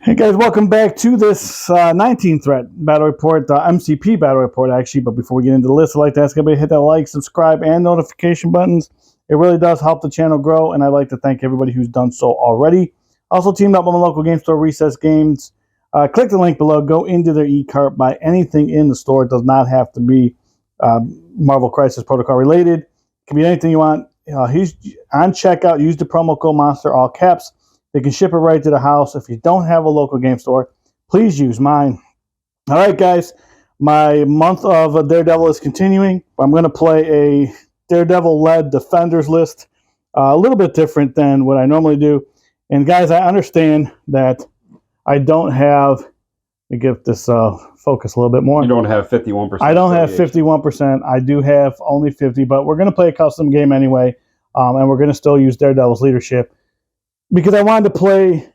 Hey guys, welcome back to this 19 threat battle report, MCP battle report actually. But before we get into the list, I'd like to ask everybody to hit that like, subscribe, and notification buttons. It really does help the channel grow, and I'd like to thank everybody who's done so already. Also teamed up with my local game store, Recess Games. Click the link below, go into their e-cart, buy anything in the store. It does not have to be Marvel Crisis Protocol related. It can be anything you want. He's on checkout, use the promo code MONSTER, all caps. They can ship it right to the house. If you don't have a local game store, please use mine. All right, guys. My month of Daredevil is continuing. I'm going to play a Daredevil-led Defenders list. A little bit different than what I normally do. And, guys, I understand that I don't have... Let me get this focus a little bit more. You don't have 51%. I don't have 51%. I do have only 50, but we're going to play a custom game anyway, and we're going to still use Daredevil's leadership. Because I wanted to play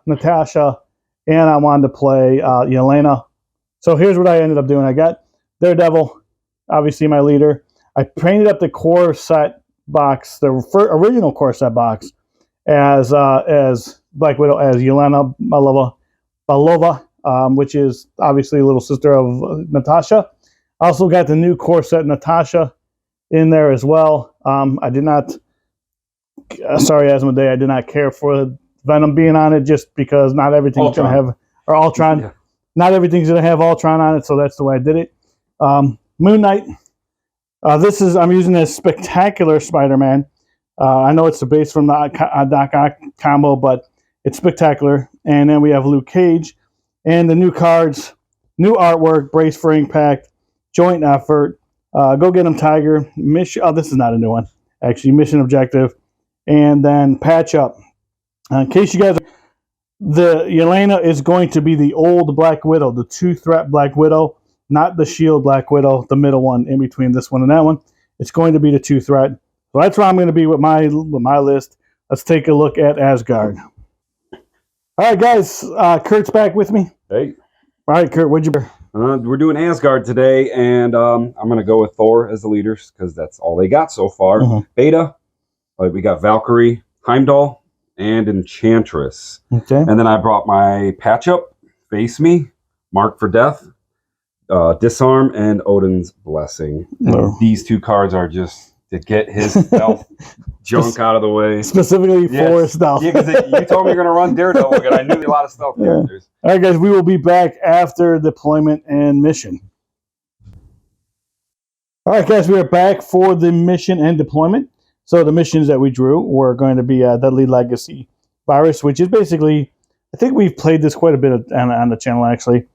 Natasha and I wanted to play Yelena. So here's what I ended up doing. I got Daredevil, obviously my leader. I painted up the core set box, the original core set box, as Black Widow, as Yelena Belova, which is obviously a little sister of Natasha. I also got the new core set Natasha in there as well. I did not... sorry, Asmodee, I did not care for Venom being on it just because not everything's going to have, or Ultron, yeah. Not everything's going to have Ultron on it, so that's the way I did it. Moon Knight, I'm using this Spectacular Spider-Man. I know it's the base from the Doc Ock combo, but it's Spectacular. And then we have Luke Cage, and the new cards, new artwork, Brace for Impact, Joint Effort, Go Get 'Em Tiger, Mission, this is not a new one, actually, Mission Objective. And then Patch Up. In case you guys, the Yelena is going to be the old Black Widow, the 2-threat Black Widow, not the Shield Black Widow, the middle one in between this one and that one. It's going to be the 2-threat. So that's where I'm going to be with my list. Let's take a look at Asgard. All right, guys. Kurt's back with me. Hey. All right, Kurt, what'd you... We're doing Asgard today, and I'm going to go with Thor as the leaders because that's all they got so far. Beta. We got Valkyrie, Heimdall, and Enchantress. Okay. And then I brought my Patch Up, Face Me, Mark for Death, Disarm, and Odin's Blessing. And these two cards are just to get his stealth junk out of the way. Specifically for stealth. Yeah, because you told me you're going to run Daredevil again. I knew a lot of stealth characters. All right, guys, we will be back after deployment and mission. All right, guys, we are back for the mission and deployment. So the missions that we drew were going to be Deadly Legacy Virus, which is basically, I think we've played this quite a bit on the channel, actually.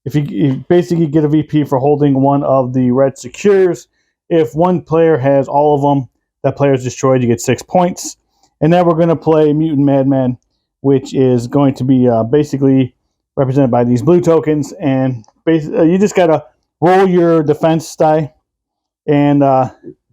If you basically get a VP for holding one of the red secures, if one player has all of them, that player is destroyed, you get 6 points. And then we're going to play Mutant Madman, which is going to be basically represented by these blue tokens. And you just got to roll your defense die and...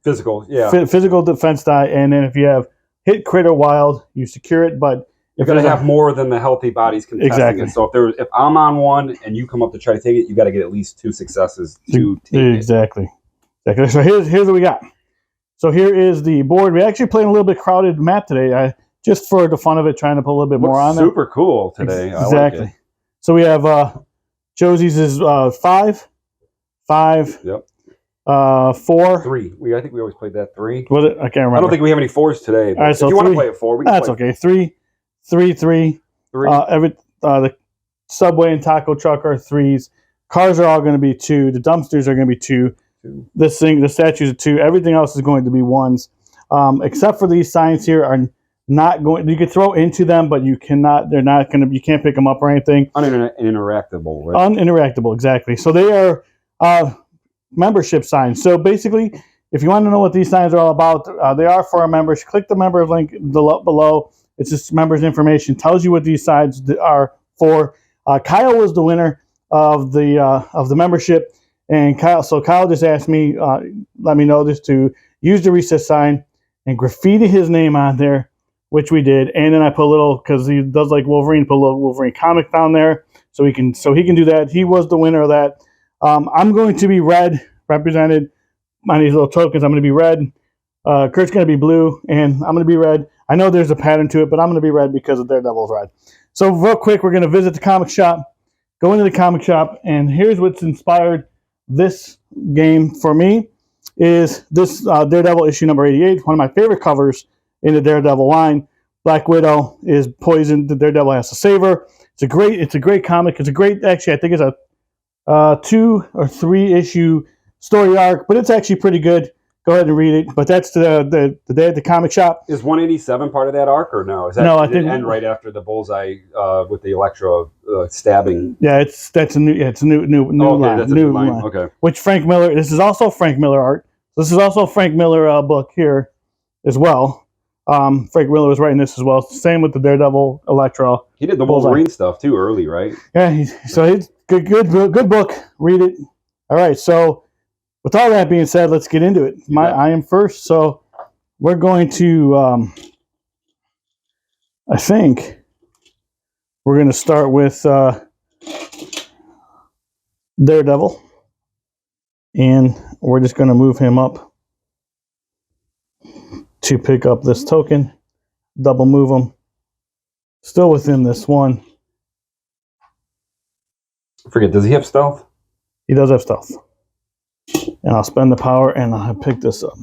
Physical, yeah. Physical defense die, and then if you have hit, crit, or wild, you secure it. But you're going to have more than the healthy bodies contesting it. So if I'm on one and you come up to try to take it, you got to get at least 2 successes to take it. Exactly. So here's what we got. So here is the board. We actually played a little bit crowded map today, just for the fun of it, trying to put a little bit more on there. Super cool today. Exactly. I like it. So we have Josie's is 5. Yep. 4. 3. I think we always played that 3. Was it? I can't remember. I don't think we have any 4s today. But all right, so if you want to play it 4, we can that's play okay. 3. The subway and taco truck are 3s. Cars are all going to be 2. The dumpsters are going to be 2. The statues are 2. Everything else is going to be 1s, except for these signs here are not going. You can throw into them, but you cannot. They're not going to. You can't pick them up or anything. Uninteractable, right? Uninteractable, exactly. So they are. Membership signs. So basically, if you want to know what these signs are all about, they are for our members. Click the member link below. It's just members information. Tells you what these signs are for. Kyle was the winner of the membership, and Kyle just asked me, let me know this, to use the recess sign and graffiti his name on there, which we did. And then I put a little, because he does like Wolverine, put a little Wolverine comic down there, so he can do that. He was the winner of that. I'm going to be red, represented on these little tokens. I'm going to be red. Kurt's going to be blue, and I'm going to be red. I know there's a pattern to it, but I'm going to be red because of Daredevil's red. So real quick, we're going to visit the comic shop, go into the comic shop, and here's what's inspired this game for me is this Daredevil issue number 88, one of my favorite covers in the Daredevil line. Black Widow is poisoned. The Daredevil has to save her. It's a great comic. It's a great, actually, I think it's a 2 or 3 issue story arc, but it's actually pretty good. Go ahead and read it. But that's the day at the comic shop. Is 187 part of that arc or no? Is that no? I think end right after the bullseye with the Electro stabbing. Yeah, it's a new line. That's a new line. Okay. Which Frank Miller. This is also Frank Miller art. This is also a Frank Miller book here as well. Frank Miller was writing this as well. Same with the Daredevil, Electro. He did the Wolverine stuff too early, right? Yeah. He's good book. Read it. All right. So with all that being said, let's get into it. I am first, so we're going to. I think we're going to start with Daredevil, and we're just going to move him up to pick up this token. Double move him. Still within this one. I forget. Does he have stealth? He does have stealth. And I'll spend the power, and I'll pick this up.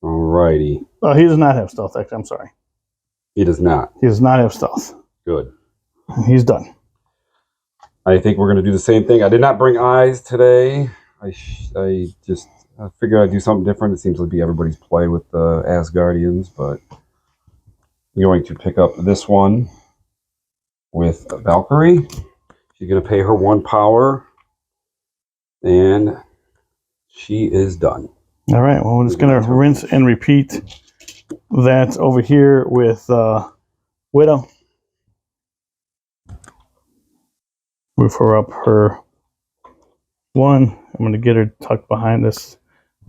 Alrighty. Oh, he does not have stealth, actually. I'm sorry. He does not. He does not have stealth. Good. He's done. I think we're going to do the same thing. I did not bring eyes today. I figured I'd do something different. It seems to be everybody's play with the Asgardians, but I'm going to pick up this one with Valkyrie. She's going to pay her 1 power, and she is done. All right. Well, we're just going to rinse and repeat that over here with Widow. Move her up her 1. I'm going to get her tucked behind this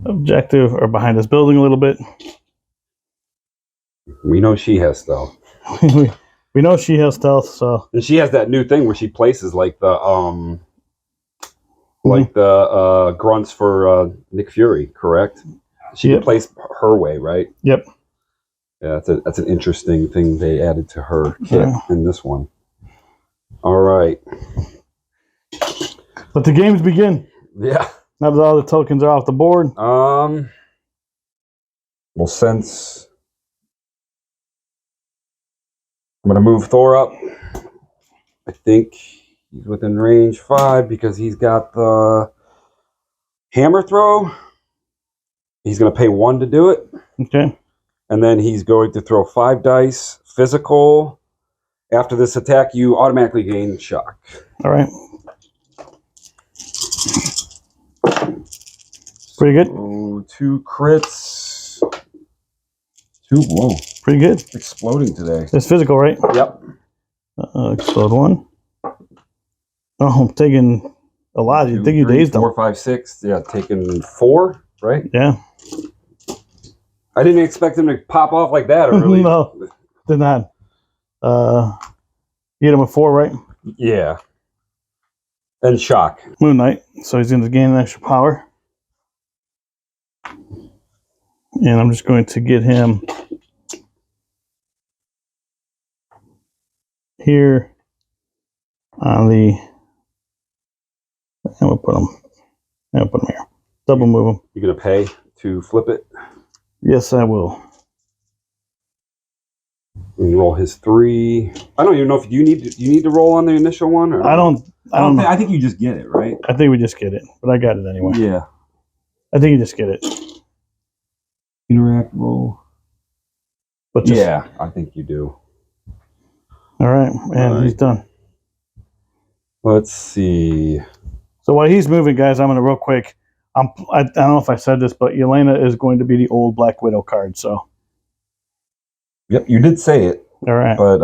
objective or behind this building a little bit. We know she has stealth. we know she has stealth, so. And she has that new thing where she places like the grunts for Nick Fury, correct? She can place her way, right? Yep. Yeah, that's an interesting thing they added to her kit in this one. All right. Let the games begin. Yeah. Now that all the tokens are off the board. Well, since I'm going to move Thor up, I think he's within range 5 because he's got the hammer throw. He's going to pay 1 to do it. Okay. And then he's going to throw 5 dice, physical. After this attack, you automatically gain shock. All right. Pretty good. So, 2 crits. 2. Whoa. Pretty good. Exploding today. It's physical, right? Yep. Explode 1. Oh, I'm taking a lot. You think you dazed them? 4, 5, 6. Yeah, taking 4, right? Yeah. I didn't expect him to pop off like that early. No, did not. You hit him with 4, right? Yeah. And shock. Moon Knight. So he's going to gain an extra power. And I'm just going to get him here on the. And we'll put him here. Double move him. You're going to pay to flip it? Yes, I will. And roll his 3. I don't even know if you need to roll on the initial one. Or I don't know. I think you just get it, right? I think we just get it, but I got it anyway. Yeah. I think you just get it. Interact roll. But yeah, I think you do. All right, and he's done. Let's see. So while he's moving, guys, I'm going to real quick. I don't know if I said this, but Yelena is going to be the old Black Widow card. So. Yep, you did say it. All right. But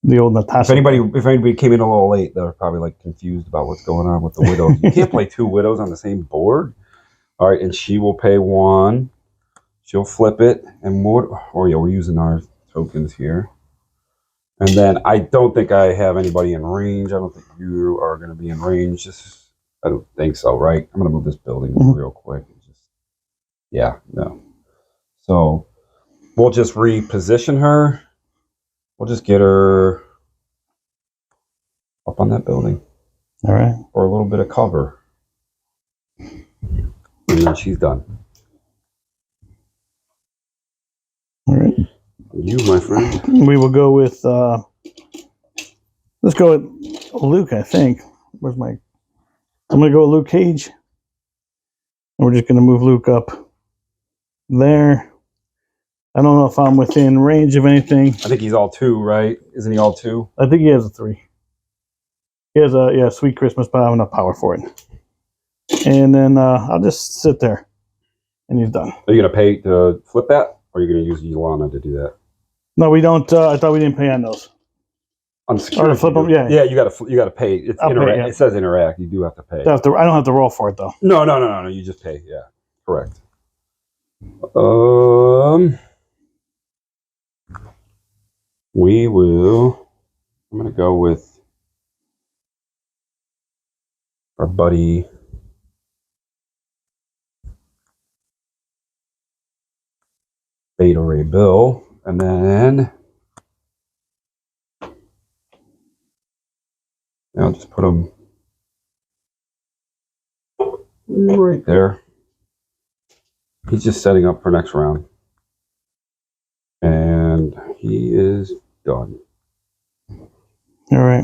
the old Natasha. If anybody came in a little late, they're probably like confused about what's going on with the widows. You can't play 2 widows on the same board. All right, and she will pay 1. She'll flip it, and more. Oh yeah, we're using our tokens here. And then I don't think I have anybody in range. I don't think you are going to be in range. I don't think so, right? I'm going to move this building real quick. Yeah, no. So we'll just reposition her. We'll just get her up on that building. All right. For a little bit of cover. And then she's done. All right. You, my friend. We will go with, let's go with Luke, I think. Where's my, I'm going to go with Luke Cage. And we're just going to move Luke up there. I don't know if I'm within range of anything. I think he's all 2, right? Isn't he all 2? I think he has a 3. He has a, Sweet Christmas, but I have enough power for it. And then I'll just sit there. And he's done. Are you going to pay to flip that? Or are you going to use Yolana to do that? No, we don't. I thought we didn't pay on those. On security, to flip them, yeah. Yeah, you got to pay. It's interact. Yeah. It says interact. You do have to pay. I don't have to roll for it though. No. You just pay. Yeah, correct. We will. I'm gonna go with our buddy Beta Ray Bill, and then I'll just put him right there. He's just setting up for next round. And he is done. All right.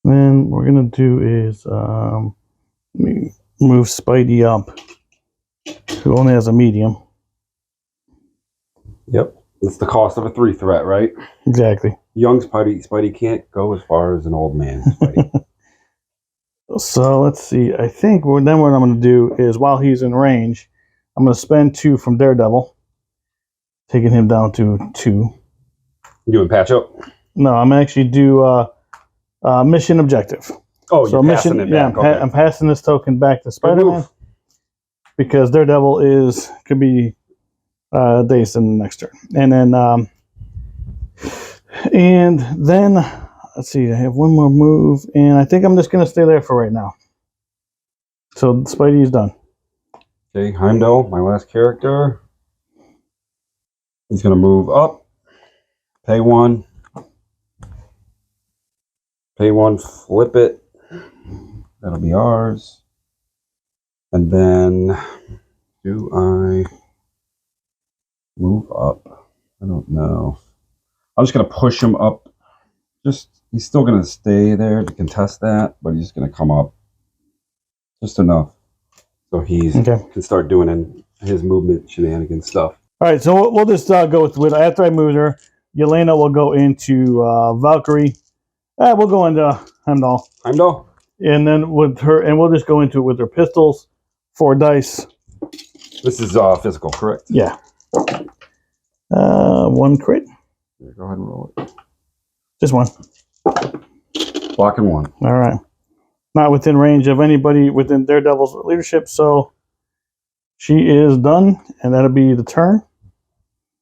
Then what we're going to do is move Spidey up, who only has a medium. Yep. It's the cost of a 3 threat, right? Exactly. Young Spidey can't go as far as an old man Spidey. So let's see. I think what I'm going to do is while he's in range, I'm going to spend 2 from Daredevil, taking him down to 2. You doing patch up? No, I'm actually do mission objective. Oh, so you're passing it back. Yeah, I'm passing this token back to Spider-Man because Daredevil could be dazed in the next turn, and then let's see. I have one more move, and I think I'm just going to stay there for right now. So Spidey is done. Okay, Heimdall, my last character. He's going to move up, pay 1, flip it. That'll be ours. And then, do I move up? I don't know. I'm just going to push him up. He's still going to stay there to contest that, but he's just going to come up just enough so he can start doing his movement shenanigans stuff. All right, so we'll just go with after I moved her, Yelena will go into Valkyrie. We'll go into Heimdall. Heimdall? And then with her, and we'll just go into it with her pistols, 4 dice. This is physical, correct? Yeah. 1 crit. Yeah, go ahead and roll it. Just 1. Blocking 1. All right. Not within range of anybody within Daredevil's leadership, so she is done, and that'll be the turn.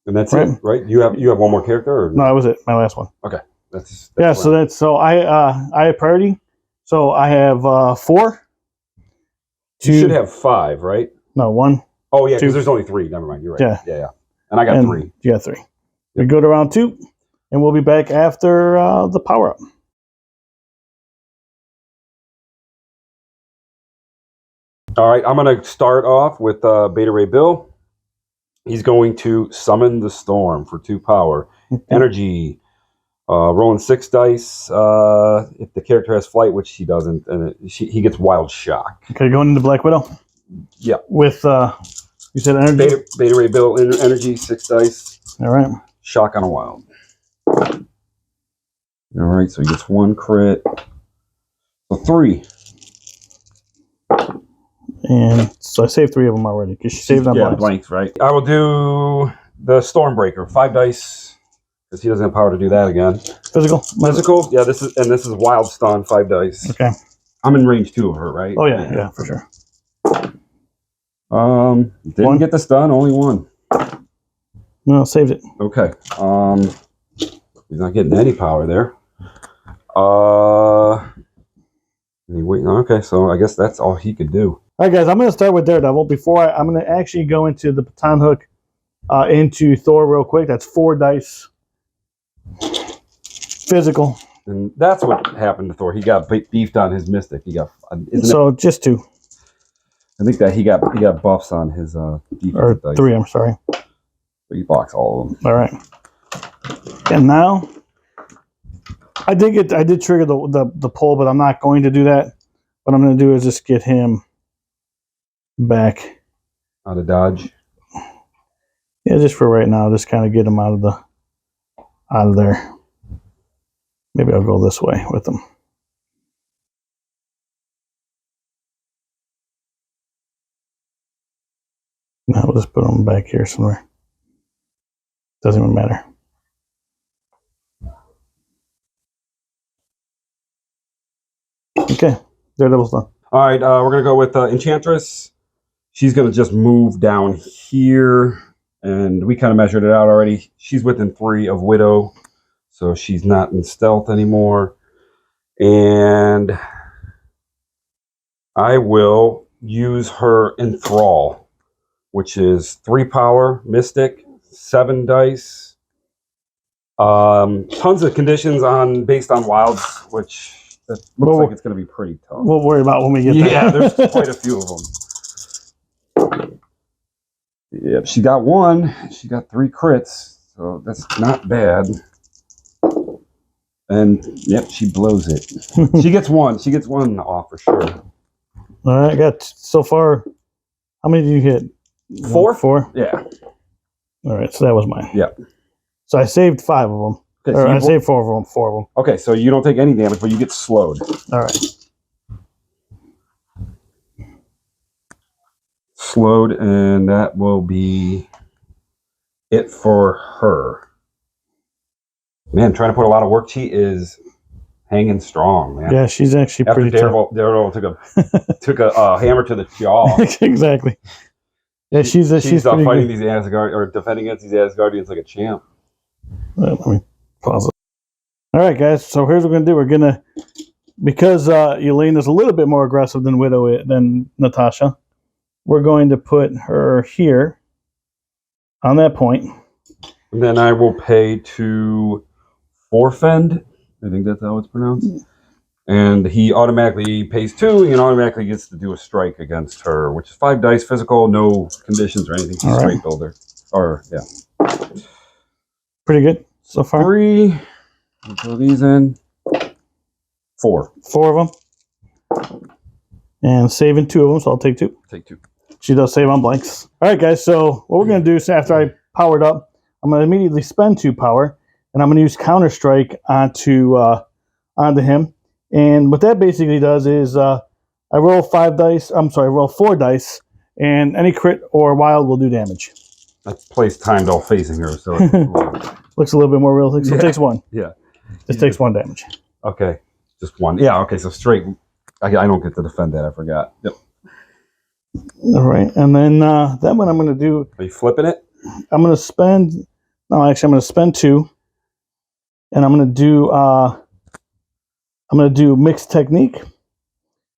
And that's it, right? You have one more character, or no? That was it. My last one. Okay. That's yeah. So I have priority. So I have 4. You should have 5, right? No, 1. Oh yeah, because there's only 3. Never mind. You're right. Yeah. And I got 3. You got 3. Yep. We go to round 2, and we'll be back after the power up. All right, I'm going to start off with Beta Ray Bill. He's going to summon the storm for 2 power. Energy, rolling 6 dice. If the character has flight, which he doesn't, and he gets wild shock. Okay, going into Black Widow? Yeah. With, you said energy? Beta Ray Bill, energy, 6 dice. All right. Shock on a wild. All right, so he gets 1 crit. So 3. And so I saved 3 of them already because she saved on blanks, right? I will do the Stormbreaker, 5 dice because he doesn't have power to do that again. Physical, yeah. This is wild stun, 5 dice. Okay. I'm in range 2 of her, right? Oh yeah, for sure. Didn't get this done, only 1. No, saved it. Okay. He's not getting any power there. Okay, so I guess that's all he could do. All right, guys, I'm going to start with Daredevil. Before I'm going to actually go into the baton hook into Thor real quick. That's 4 dice. Physical. And that's what happened to Thor. He got beefed on his Mystic. He got just 2. I think that he got buffs on his defensive dice. 3. I'm sorry. So he blocks all of them. All right. And now I did trigger the pull, but I'm not going to do that. What I'm going to do is just get him back out of dodge. Yeah, just for right now, just kind of get him out of there. Maybe I'll go this way with him. Now we'll just put him back here somewhere. Doesn't even matter. Okay, Daredevil's done. All right, we're gonna go with Enchantress. She's gonna just move down here, and we kind of measured it out already. She's within 3 of Widow, so she's not in stealth anymore. And I will use her Enthrall, which is 3 power, Mystic, 7 dice. Tons of conditions based on wilds, which that looks like it's going to be pretty tough. We'll worry about when we get there. Yeah, there's quite a few of them. Yep, she got 1. She got 3 crits, so that's not bad. And yep, she blows it. She gets 1. She gets 1 off for sure. All right, I got so far. How many did you hit? 4? 4? Yeah. All right, so that was mine. Yep. So I saved 5 of them. Okay, or I saved 4 of them. 4 of them. Okay, so you don't take any damage, but you get slowed. All right. Slowed, and that will be it for her. Man, trying to put a lot of work. She is hanging strong, man. Yeah, she's actually After pretty Daredevil took a hammer to the jaw. Exactly. Yeah, she's fighting good. these Asgard or defending against these Asgardians like a champ. Let me pause it. All right, guys. So here's what we're gonna do. We're gonna, because Elaine is a little bit more aggressive than than Natasha. We're going to put her here on that point. And then I will pay to Forfend. I think that's how it's pronounced. And he automatically pays 2 and automatically gets to do a strike against her, which is 5 dice, physical, no conditions or anything. She's straight builder. Or, yeah. Pretty good so far. 3. We'll throw these in. 4. 4 of them. And saving 2 of them, so I'll take 2. Take 2. She does save on blanks. All right, guys. So what we're going to do is after I powered up, I'm going to immediately spend 2 power, and I'm going to use Counter Strike onto him. And what that basically does is I roll 5 dice. I'm sorry, I roll 4 dice, and any crit or wild will do damage. I placed Heimdall facing her, so looks a little bit more realistic. So it takes 1. Yeah. Just takes 1 damage. Okay. Just 1. Yeah, okay, so straight. I don't get to defend that, I forgot. Yep. All right. And then that one I'm going to do. Are you flipping it? I'm going to spend. No, actually, I'm going to spend 2. And I'm going to do mixed technique,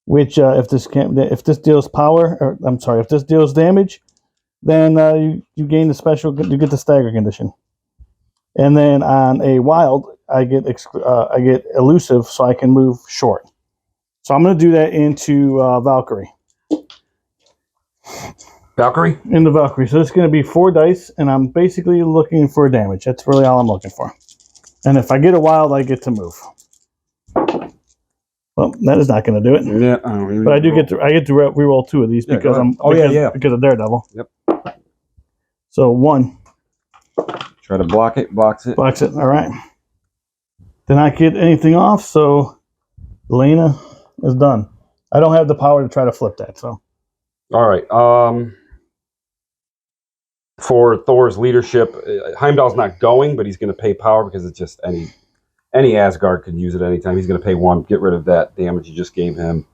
which if this deals power, or I'm sorry, if this deals damage, then you gain the special. You get the stagger condition. And then on a wild, I get elusive, so I can move short. So I'm going to do that into Valkyrie. Valkyrie? In the Valkyrie. So it's going to be 4 dice, and I'm basically looking for damage. That's really all I'm looking for. And if I get a wild, I get to move. Well, that is not going to do it. Yeah, but I get to reroll 2 of these because because of Daredevil. Yep. So 1. Try to block it. Blocks it. Blocks it. All right. Did not get anything off, so Elena is done. I don't have the power to try to flip that. So. All right. For Thor's leadership, Heimdall's not going, but he's going to pay power because it's just any Asgard can use it anytime. He's going to pay 1, get rid of that damage you just gave him.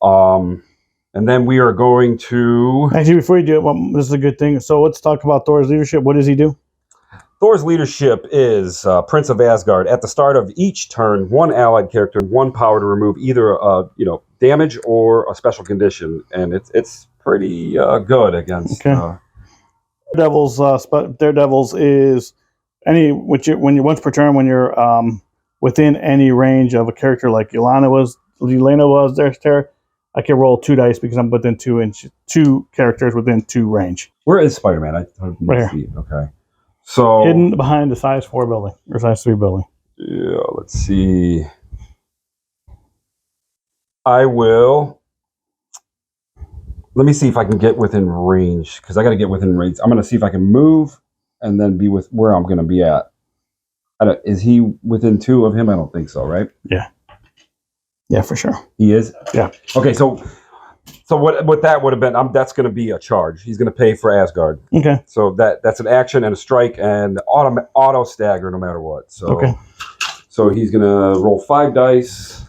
And then we are going to... Actually, before you do it, this is a good thing. So let's talk about Thor's leadership. What does he do? Thor's leadership is Prince of Asgard. At the start of each turn, 1 allied character, 1 power to remove either damage or a special condition, and it's pretty good against Daredevil's is when you once per turn when you're within any range of a character like Yelena was there. I can roll 2 dice because I'm within 2 characters within 2 range. Where is Spider-Man? I Right see. Okay. So hidden behind the size 4 building or size 3 building. Yeah, let's see. I will. Let me see if I can get within range because I got to get within range. I'm going to see if I can move and then be with where I'm going to be at. Is he within 2 of him? I don't think so, right? Yeah. Yeah, for sure. He is? Yeah. Okay, so what that would have been, that's going to be a charge. He's going to pay for Asgard. Okay. So that's an action and a strike and auto stagger no matter what. So, okay. So he's going to roll 5 dice.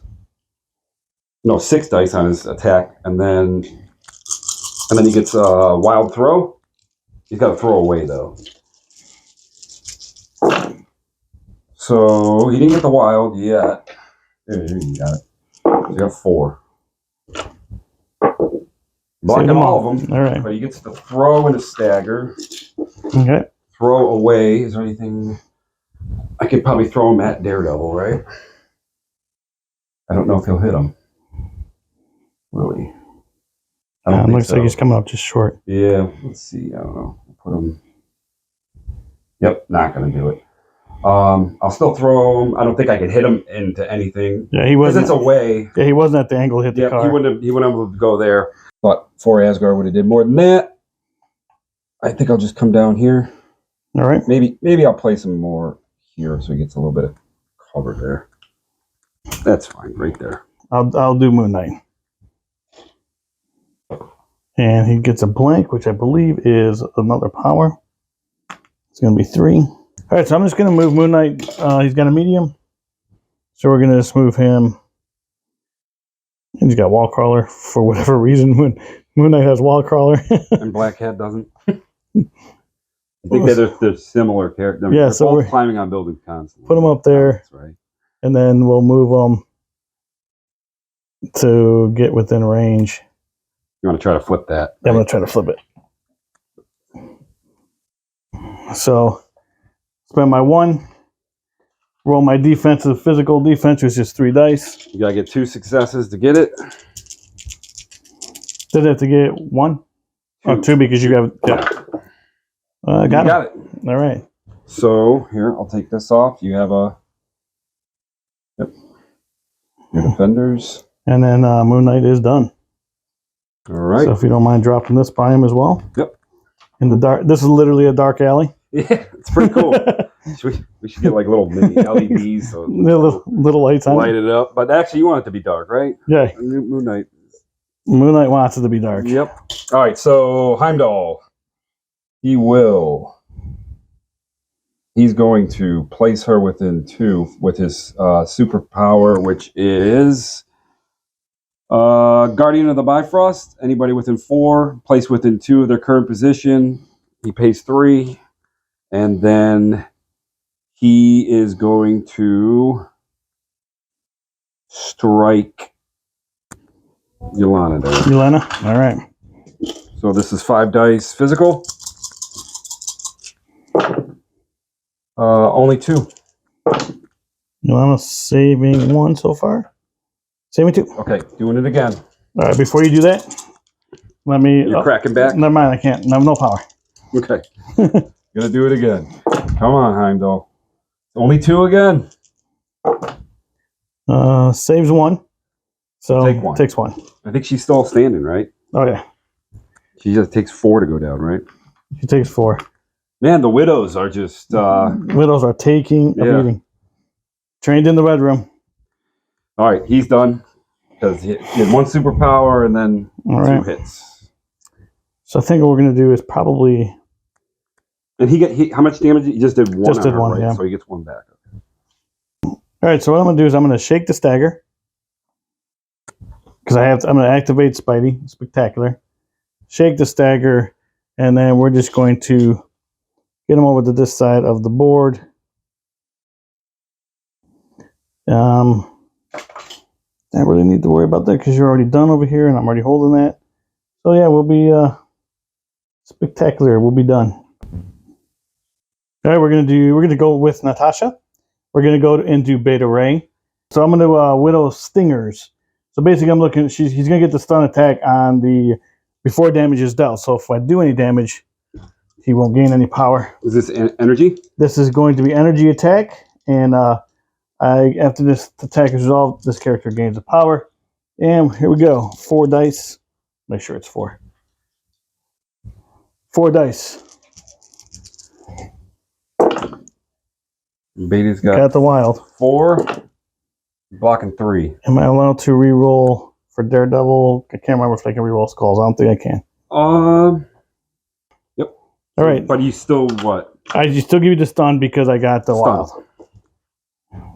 No, 6 dice on his attack, and then he gets a wild throw. He's got to throw away though. So he didn't get the wild yet. There you got it. So you got 4. Blocking all of them. All right. But he gets to throw and a stagger. Okay. Throw away. Is there anything? I could probably throw him at Daredevil, right? I don't know if he'll hit him. Really? I don't think looks so. like he's coming up just short. Yeah, let's see. I don't know. Put him. Yep, not going to do it. I'll still throw him. I don't think I could hit him into anything. Yeah, he wasn't. Because it's away. Yeah, he wasn't at the angle to hit the car. He wouldn't able to go there. But 4 Asgard would have did more than that. I think I'll just come down here. All right. Maybe I'll place him more here so he gets a little bit of cover there. That's fine, right there. I'll do Moon Knight. And he gets a blank, which I believe is another power. It's going to be 3. All right, so I'm just going to move Moon Knight. He's got a medium. So we're going to just move him. And he's got Wall Crawler for whatever reason. Moon Knight has Wall Crawler. And Black Cat doesn't. I think they're similar characters. Yeah, they're so both we're climbing on buildings constantly. Put them up there. That's right. And then we'll move them to get within range. You want to try to flip that? Yeah, I'm going to try to flip it. So, spend my 1. Roll my defensive physical defense, which is 3 dice. You got to get 2 successes to get it. Did I have to get 1? 2. Oh, 2 because you have... Yeah. Got it. All right. So, here, I'll take this off. You have a... Yep. Your defenders. And then Moon Knight is done. All right. So if you don't mind dropping this by him as well. Yep. In the dark. This is literally a dark alley. Yeah, it's pretty cool. we should get like little mini LEDs. So little lights on light it up. But actually, you want it to be dark, right? Yeah. Moon Knight. Moon Knight wants it to be dark. Yep. All right, so Heimdall. He's going to place her within 2 with his superpower, which is Guardian of the Bifrost. Anybody within 4, placed within 2 of their current position. He pays 3. And then he is going to strike Yelena there. Yelena? All right. So this is 5 dice physical. Only 2. Yelena saving 1 so far. Saving 2. Okay, doing it again. All right, before you do that, let me... You're cracking back? Never mind, I can't. No power. Okay. Gonna do it again. Come on, Heimdall. Only 2 again. Saves 1. So Take 1. Takes 1. I think she's still standing, right? Oh, yeah. She just takes 4 to go down, right? She takes 4. Man, the widows are just... Widows are taking a beating. Trained in the Red Room. All right, he's done. Because he had 1 superpower and then 2 hits. So I think what we're going to do is probably... And how much damage? He just did 1 Just did on her, 1, right? yeah. So he gets 1 back. All right, so what I'm going to do is I'm going to shake the stagger. Because I'm going to activate Spidey. Spectacular. Shake the stagger. And then we're just going to get him over to this side of the board. I really need to worry about that because you're already done over here and I'm already holding that. So yeah, we'll be spectacular. We'll be done. All right, we're gonna go with Natasha. We're gonna go into Beta Ray. So I'm gonna Widow Stingers. So basically, I'm looking. He's gonna get the stun attack on the before damage is dealt. So if I do any damage, he won't gain any power. Is this energy? This is going to be energy attack, and after this attack is resolved, this character gains a power. And here we go. 4 dice. Make sure it's 4. 4 dice. Beta's got the wild. 4, blocking 3. Am I allowed to re-roll for Daredevil? I can't remember if I can re-roll skulls. I don't think I can. Yep. All right. But you still what? I still give you the stun because I got the wild.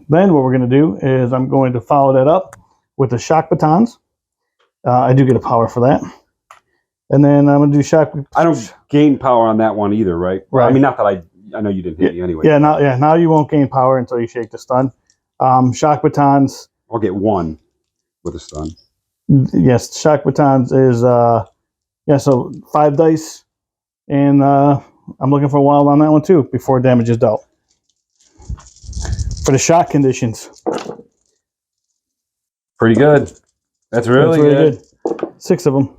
Then what we're going to do is I'm going to follow that up with the shock batons. I do get a power for that. And then I'm going to do shock. I don't gain power on that one either, right? Right. I mean, not that I know you didn't hit me anyway. Yeah, now you won't gain power until you shake the stun. Shock batons. I'll get 1 with a stun. Yes, shock batons is so 5 dice. And I'm looking for a wild on that one too before damage is dealt. For the shock conditions. Pretty good. That's really good. 6 of them.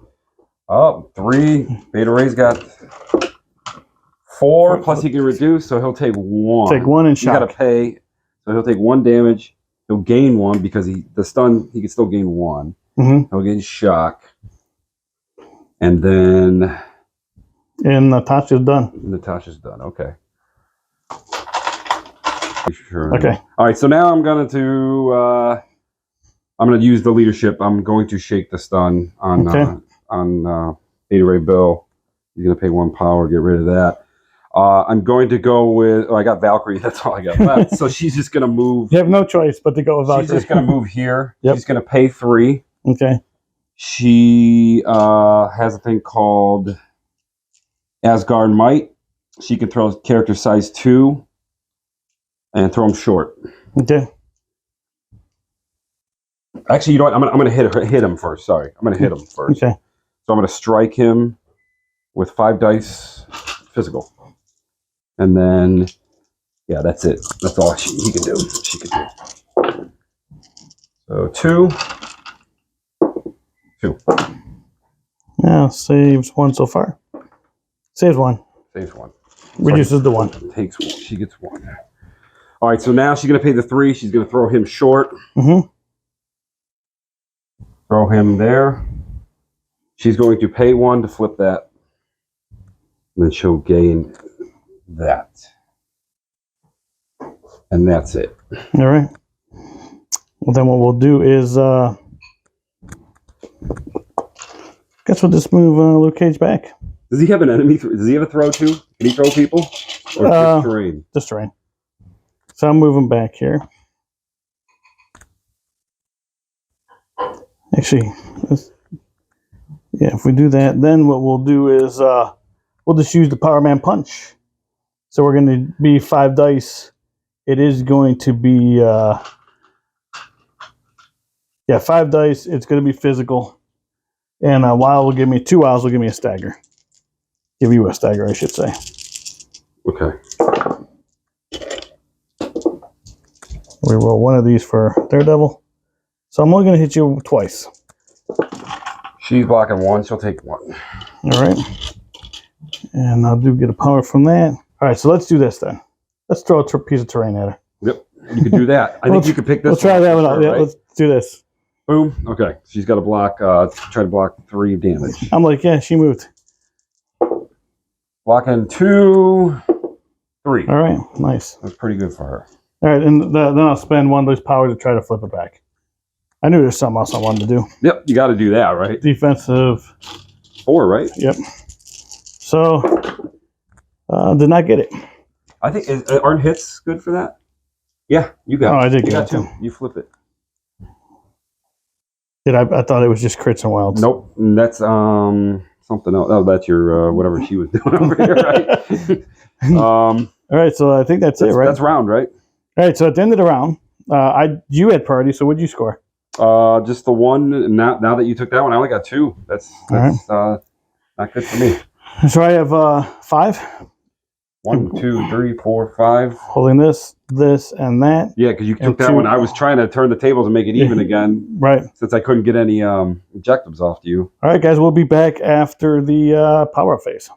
Oh, 3. Beta Ray's got 4, plus he can reduce, so he'll take 1. Take 1 and shock. You gotta pay, so he'll take 1 damage. He'll gain 1 because the stun, he can still gain 1. He'll gain shock. And then... And Natasha's done. Natasha's done, okay. Sure. Okay. All right, so now I'm going to use the leadership. I'm going to shake the stun on Beta Ray Bill. He's going to pay 1 power, get rid of that. I'm going to go with... Oh, I got Valkyrie. That's all I got left. So she's just going to move... You have no choice but to go with Valkyrie. She's just going to move here. Yep. She's going to pay 3. Okay. She has a thing called Asgard Might. She can throw character size 2 and throw him short. Okay. Actually, you know what? I'm gonna hit him first. Sorry, I'm gonna hit him first. Okay. So I'm gonna strike him with 5 dice physical, and then yeah, that's it. That's all he can do. She can do. So 2. Yeah, saves 1 so far. Saves 1. Saves 1. Reduces the 1. Takes 1. She gets 1. All right, so now she's going to pay the 3. She's going to throw him short. Throw him there. She's going to pay 1 to flip that. And then she'll gain that. And that's it. All right. Well, then what we'll do is... guess we'll just move Luke Cage back. Does he have an enemy? Does he have a throw too? Can he throw people? Or just terrain? Just terrain. So I'm moving back here. Actually, if we do that, then what we'll do is we'll just use the Power Man Punch. So we're going to be 5 dice. It is going to be 5 dice. It's going to be physical. And a wild will give me 2 wilds will give me a stagger. Give you a stagger, I should say. Okay. We roll 1 of these for Daredevil. So I'm only going to hit you twice. She's blocking 1. She'll take 1. All right. And I do get a power from that. All right, so let's do this then. Let's throw a piece of terrain at her. Yep. You can do that. I think you could pick this one. Let's try that one out. Yeah, right? let's do this. Boom. Okay. She's got to block, try to block 3 damage. I'm like, yeah, she moved. Blocking 2, 3. All right, nice. That's pretty good for her. All right, and then I'll spend 1 of those powers to try to flip it back. I knew there's something else I wanted to do. Yep, you got to do that, right? Defensive. 4, right? Yep. So, did not get it. I think, aren't hits good for that? Yeah, you got it. Oh, I did you get got it, 2. too. You flip it. I thought it was just crits and wilds. Nope, that's something else. Oh, that's your whatever she was doing over here, right? All right, so I think that's it, right? That's round, right? All right, so at the end of the round, you had priority, so what'd you score? Just the 1. Now that you took that one, I only got 2. That's not good for me. So I have 5. 1, 2, 3, 4, 5. Holding this, and that. Yeah, because you took And that two. one. I was trying to turn the tables and make it even again. Right. Since I couldn't get any objectives off to you. All right, guys, we'll be back after the power phase.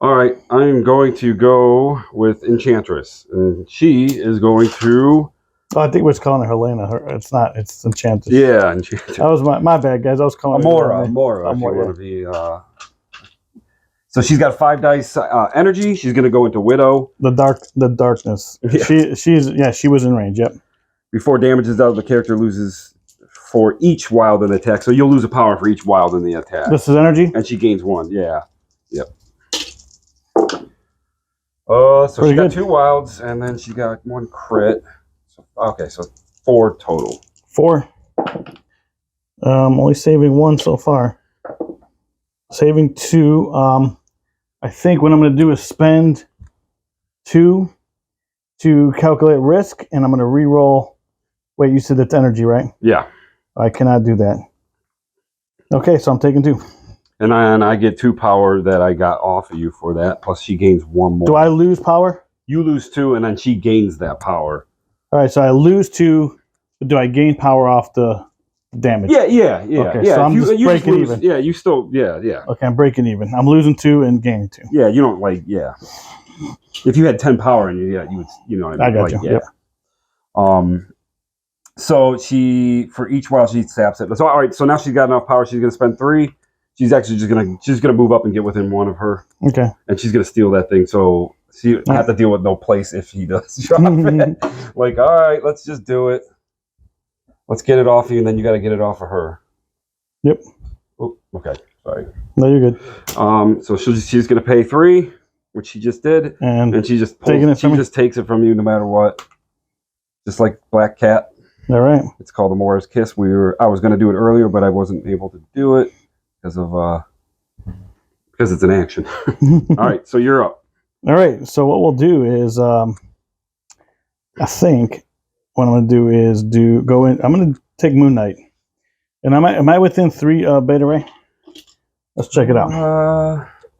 All right, I'm going to go with Enchantress. And she is going to... Oh, I think we're calling her Helena. It's not. It's Enchantress. Yeah, Enchantress. That was my bad, guys. I was calling Amora, her Amora, if you want to be... So she's got 5 dice energy. She's going to go into Widow. The darkness. Yeah. She was in range. Yep. Before damage is dealt, the character loses for each wild in the attack. So you'll lose a power for each wild in the attack. This is energy? And she gains 1, yeah. Yep. So she got 2 wilds, and then she got 1 crit. So, okay, so 4 total. 4. Only saving 1 so far. Saving 2. I think what I'm going to do is spend 2 to calculate risk, and I'm going to re-roll. Wait, you said that's energy, right? Yeah. I cannot do that. Okay, so I'm taking 2. And I get 2 power that I got off of you for that, plus she gains 1 more. Do I lose power? You lose 2, and then she gains that power. All right, so I lose 2, but do I gain power off the damage? Yeah. Okay, yeah. so I'm just breaking even. Yeah, you still, yeah. Okay, I'm breaking even. I'm losing 2 and gaining 2. Yeah, you don't like, yeah. If you had 10 power in you, yeah, you would, you know what I mean? I got you. Yeah. Yep. So for each while she saps it. So all right, so now she's got enough power. She's gonna spend 3. She's actually just gonna move up and get within 1 of her. Okay. And she's gonna steal that thing. So she have to deal with no place if he does drop it. Like, all right, let's just do it. Let's get it off you, and then you got to get it off of her. Yep. Oh, okay. Sorry. No, you're good. So she's gonna pay 3, which she just did, and she just takes it from you no matter what. Just like Black Cat. All right. It's called Amora's Kiss. I was going to do it earlier, but I wasn't able to do it because it's an action. All right, so you're up. All right. So what we'll do is, I think what I'm going to do is go in. I'm going to take Moon Knight, and am I within 3 Beta Ray? Let's check it out.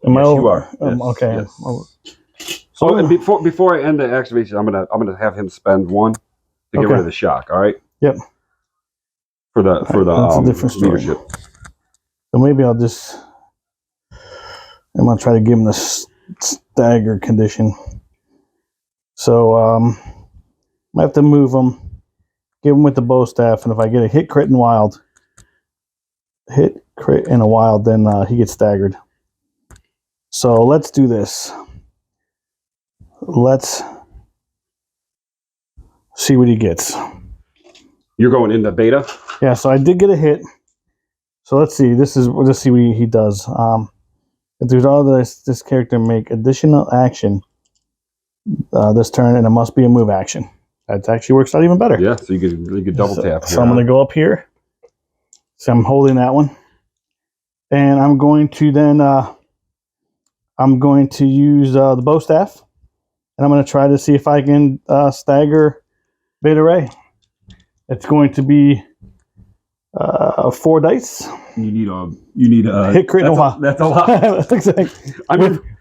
Yes, you are. Yes, okay. Yes. So before I end the activation, I'm gonna have him spend 1 to get rid of the shock. All right. Yep. For the that's a different story. leadership. So maybe I'm gonna try to give him the stagger condition. So I have to move him, give him with the bow staff, and if I get a hit, crit, and a wild, then he gets staggered. So let's do this. Let's see what he gets. You're going into beta? Yeah, so I did get a hit. So let's see. Let's see what he does. If there's all this character make additional action this turn, and it must be a move action. That actually works out even better. Yeah, so you could double tap. So I'm going to go up here. So I'm holding that one, and I'm going to then use the bow staff, and I'm going to try to see if I can stagger Beta Ray. It's going to be 4 dice. You need a hit, crit, and a wild. That's a lot. Exactly.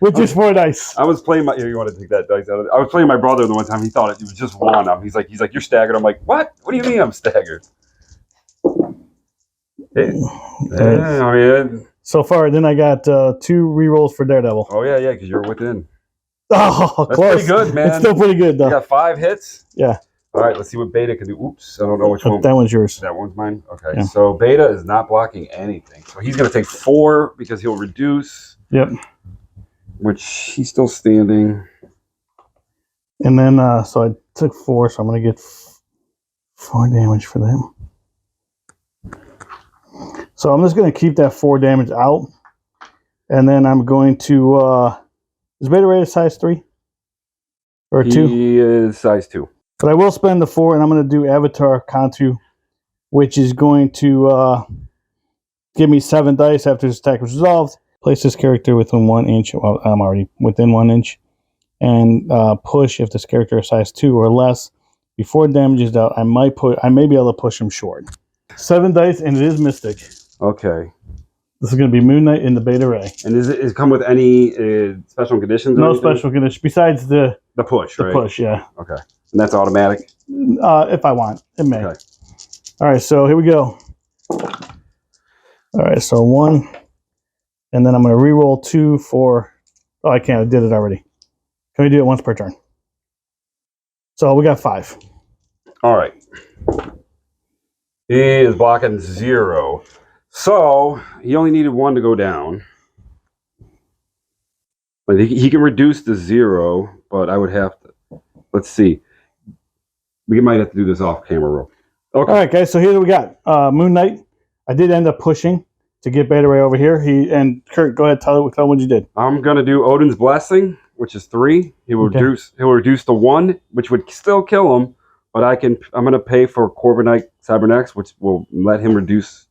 With just 4 dice. I was playing you want to take that dice out of it? I was playing my brother the one time. He thought it was just 1. He's like, you're staggered. I'm like, what? What do you mean I'm staggered? So far, then I got 2 rerolls for Daredevil. Oh yeah, because you're within. Oh, that's close. Pretty good, man. It's still pretty good, though. You got 5 hits. Yeah. All right, let's see what Beta can do. Oops, I don't know which one. That one's yours. That one's mine. Okay, yeah. So Beta is not blocking anything. So he's going to take 4 because he'll reduce. Yep. Which he's still standing. And then, so I took 4, so I'm going to get 4 damage for them. So I'm just going to keep that 4 damage out. And then I'm going to, is Beta Ray size 3? Or 2? He is size 2. But I will spend the 4, and I'm going to do Avatar Kantu, which is going to give me 7 dice after this attack is resolved. Place this character within 1 inch. Well, I'm already within 1 inch. And push if this character is size 2 or less. Before damage is dealt, I may be able to push him short. 7 dice, and it is Mystic. Okay. This is going to be Moon Knight in the Beta Ray. And is it come with any special conditions? No special condition besides the push, right? The push, yeah. Okay. And that's automatic? If I want. It may. Okay. All right, so here we go. All right, so 1. And then I'm going to re-roll 2 for... Oh, I can't. I did it already. Can we do it once per turn? So we got 5. All right. He is blocking 0. So he only needed 1 to go down. But he can reduce to 0, but I would have to. Let's see. We might have to do this off camera roll. Okay. All right, guys. So here we got Moon Knight. I did end up pushing to get Beta Ray over here. And Kurt, go ahead. Tell what you did. I'm gonna do Odin's Blessing, which is 3. He will reduce. He'll reduce to 1, which would still kill him. But I'm gonna pay for Corviknight Cybernex, which will let him reduce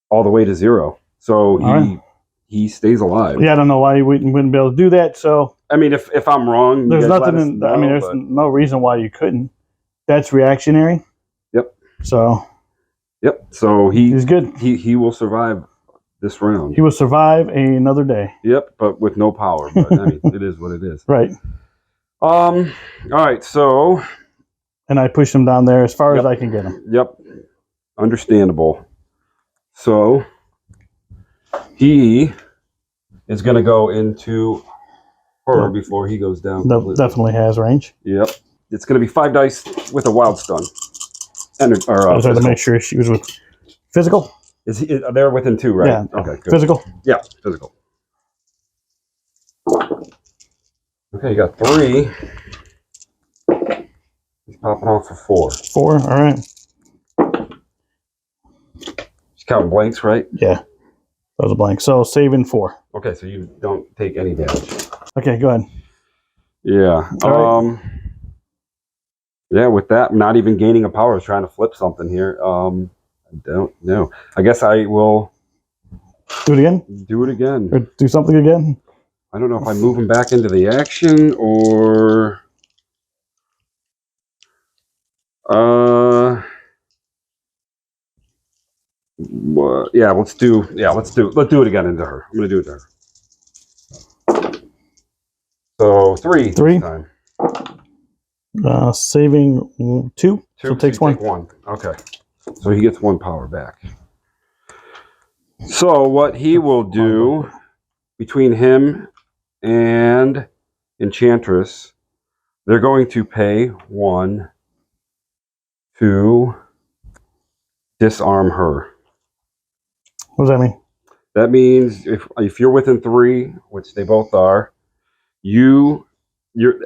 all the way to 0. So he stays alive. Yeah, I don't know why you wouldn't be able to do that. So I mean, if I'm wrong, there's nothing. There's no reason why you couldn't. That's reactionary. Yep. So. Yep. So he's good. He will survive this round. He will survive another day. Yep, but with no power. But I mean, it is what it is. Right. All right. So. And I push him down there as far as I can get him. Yep. Understandable. So he is going to go into her before he goes down. Definitely has range. Yep. It's going to be 5 dice with a wild stun. I was trying to make sure she was with physical. They're within 2, right? Yeah. Okay. Good. Physical. Yeah. Physical. Okay. You got 3. He's popping off for 4. 4. All right. She's counting blanks, right? Yeah. That was a blank. So saving 4. Okay, so you don't take any damage. Okay, go ahead. Yeah. Right. Yeah, with that, not even gaining a power, I was trying to flip something here. I don't know. I guess I will do it again. Do it again. Or do something again. I don't know if I move him back into the action or yeah, let's do it again into her. I'm gonna do it to her. So 3 this time. Saving 2. So takes 1. Take 1. Okay. So he gets 1 power back. So what he will do between him and Enchantress, they're going to pay 1 to disarm her. What does that mean? That means if you're within 3, which they both are, your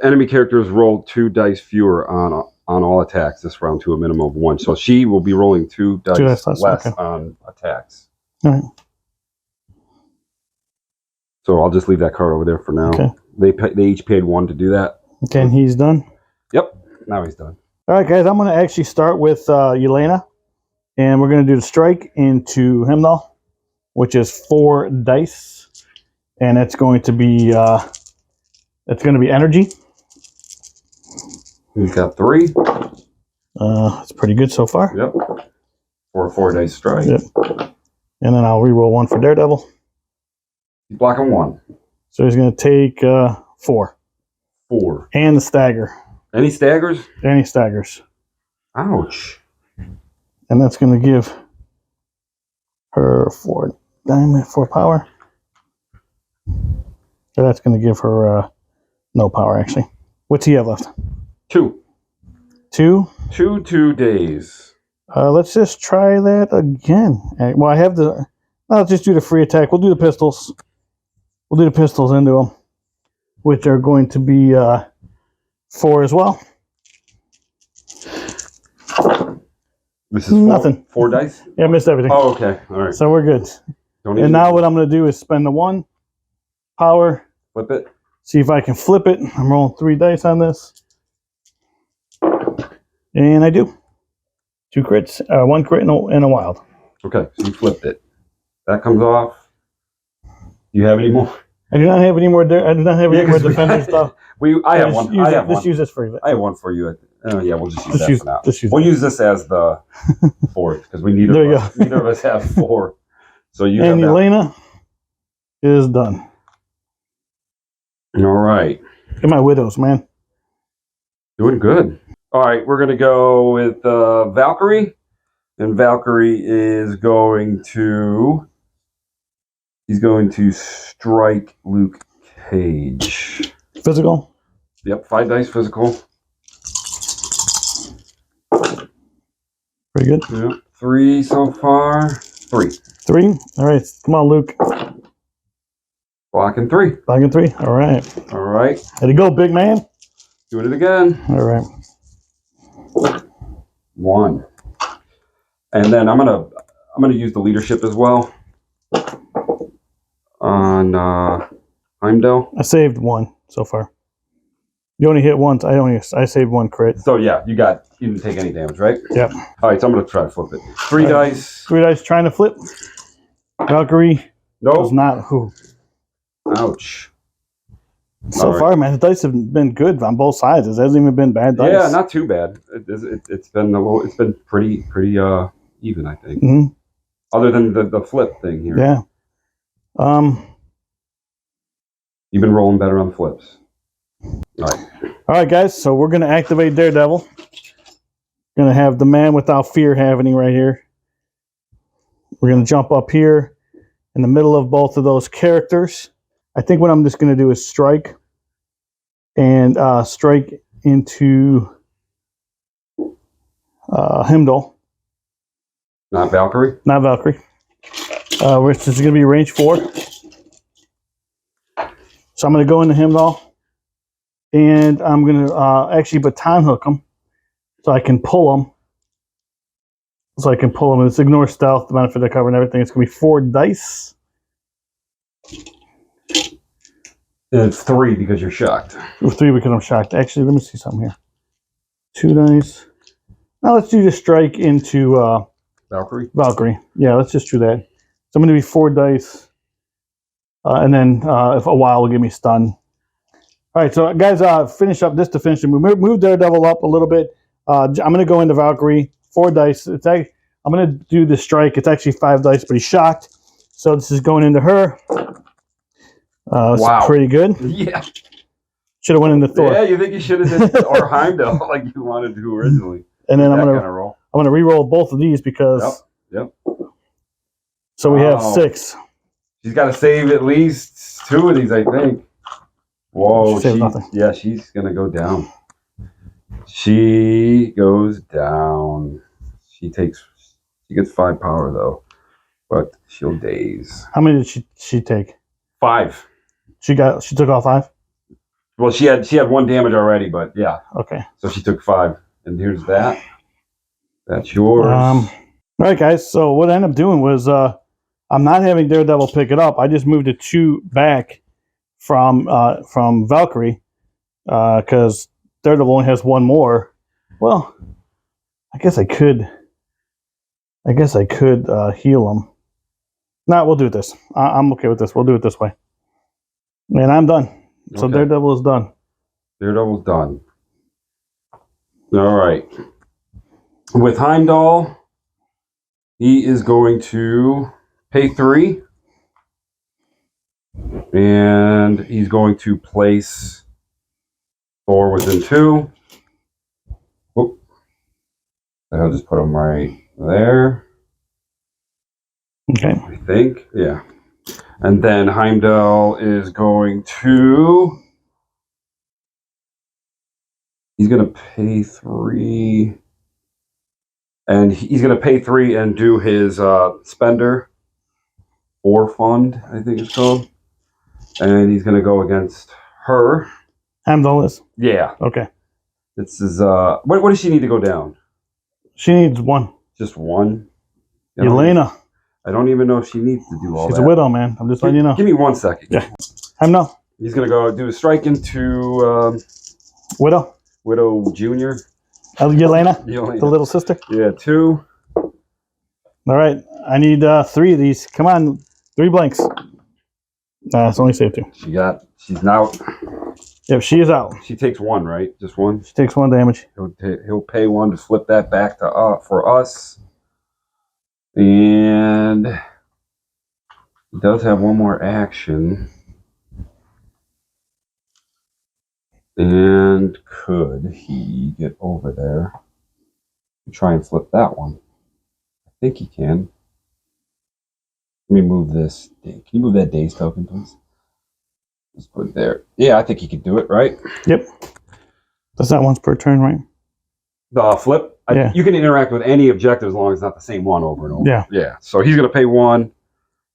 enemy characters roll 2 dice fewer on all attacks this round to a minimum of 1. So she will be rolling 2 dice less on attacks. All right. So I'll just leave that card over there for now. Okay. They each paid 1 to do that. Okay, and he's done? Yep. Now he's done. All right, guys. I'm going to actually start with Yelena. And we're going to do the strike into Himdall, which is 4 dice. And it's going to be energy. He's got 3. It's pretty good so far. Yep. For a 4 dice strike. Yep. And then I'll re-roll 1 for Daredevil. He's blocking 1. So he's going to take 4. 4. And the stagger. Any staggers? Any staggers. Ouch. And that's going to give her 4 diamond, 4 power. So that's going to give her no power, actually. What's he have left? 2. 2? 2 days. Let's just try that again. Well, I have the... I'll just do the free attack. We'll do the pistols. We'll do the pistols into them, which are going to be 4 as well. This is nothing. 4 dice? Yeah, I missed everything. Oh, okay. All right. So we're good. And now what I'm going to do is spend the 1 power. Flip it. See if I can flip it. I'm rolling 3 dice on this. And I do. 2 crits. 1 crit and a wild. Okay, so you flipped it. That comes off. Do you have any more? I do not have any more. I do not have any more defender stuff. I have one. Just use this for you. I have one for you. Yeah, we'll just use that for now. We'll use this as the 4th because neither of us have 4 So you and have that. Elena is done. All right. Look at my widows, man. Doing good. All right, we're gonna go with Valkyrie, and Valkyrie is going to. He's going to strike Luke Cage. Physical. Yep, 5 dice physical. Pretty good. Yep, 3 so far. 3. 3. All right. Come on, Luke. Blocking 3. Blocking 3. All right. All right. There you go, big man. Doing it again. All right. 1. And then I'm gonna use the leadership as well on Heimdall. I saved 1 so far. You only hit once. I saved 1 crit. So yeah, you didn't take any damage, right? Yep. All right, so I'm gonna try to flip it. 3 dice. 3 dice trying to flip. Valkyrie does Nope. not. Who? Ouch. So All far, right. man, the dice have been good on both sides. It hasn't even been bad dice. Yeah, not too bad. It's been a little. It's been pretty even, I think. Mm-hmm. Other than the flip thing here. Yeah. You've been rolling better on flips. All right. All right, guys. So we're gonna activate Daredevil. Gonna have the man without fear happening right here. We're gonna jump up here in the middle of both of those characters. I think what I'm just gonna do is strike and strike into Heimdall. Not Valkyrie. Not Valkyrie. Which is gonna be range 4. So I'm gonna go into Heimdall. And I'm going to actually baton hook him so I can pull him. And it's ignore stealth, the benefit of cover and everything. It's going to be 4 dice. And it's 3 because you're shocked. Or 3 because I'm shocked. Actually, let me see something here. 2 dice. Now let's do the strike into Valkyrie. Valkyrie. Yeah, let's just do that. So I'm going to be 4 dice. And then if a while will give me stun. All right, so guys, finish up this to finish it. Move Daredevil up a little bit. I'm going to go into Valkyrie. 4 dice. I'm going to do the strike. It's actually 5 dice, but he's shocked. So this is going into her. Wow. Pretty good. Yeah. Should have went into Thor. Yeah, you think you should have did or Heimdall like you wanted to originally. And then I'm That going kind of roll. to re-roll both of these because. Yep. So we have Wow. 6. She's got to save at least 2 of these, I think. Whoa, she's gonna go down. She goes down. She gets 5 power though, but she'll daze. How many did she take? 5. She took all 5? Well, she had 1 damage already, but yeah. Okay. So she took 5. And here's that. That's yours. All right, guys. So what I ended up doing was I'm not having Daredevil pick it up. I just moved it 2 back from Valkyrie because Daredevil only has 1 more. Well, I guess I could heal him. No, we'll do this. I'm okay with this. We'll do it this way. And I'm done. So Okay. Daredevil is done. Daredevil's done. All right. With Heimdall, he is going to pay 3. And he's going to place Thor within 2. Whoop. I'll just put him right there. Okay. I think. Yeah. And then Heimdall is going to. He's going to pay 3. And he's going to pay 3 and do his spender. Or fund, I think it's called. And he's going to go against her. Heimdall is. Yeah. Okay. This is what does she need to go down? She needs 1. Just 1. Elena. I don't even know if she needs to do all She's that. a widow, man. I'm just letting you know. Give me 1 second. Yeah. Heimdall. He's gonna go do a strike into Widow Junior. Elena, the little sister. Yeah, 2. All right. I need 3 of these. Come on. 3 blanks. It's only saved 2. She's now. Yep, she is out. She takes 1, right? Just 1. She takes 1 damage. He'll pay 1 to flip that back to for us. And He does have one more action. And could he get over there and try and flip that one? I think he can. Let me move this. Can you move that daze token, please? Let's put it there. Yeah, I think he could do it, right? Yep. That's that once per turn, right? The flip? Yeah. You can interact with any objective as long as it's not the same one over and over. Yeah. Yeah. So he's going to pay 1.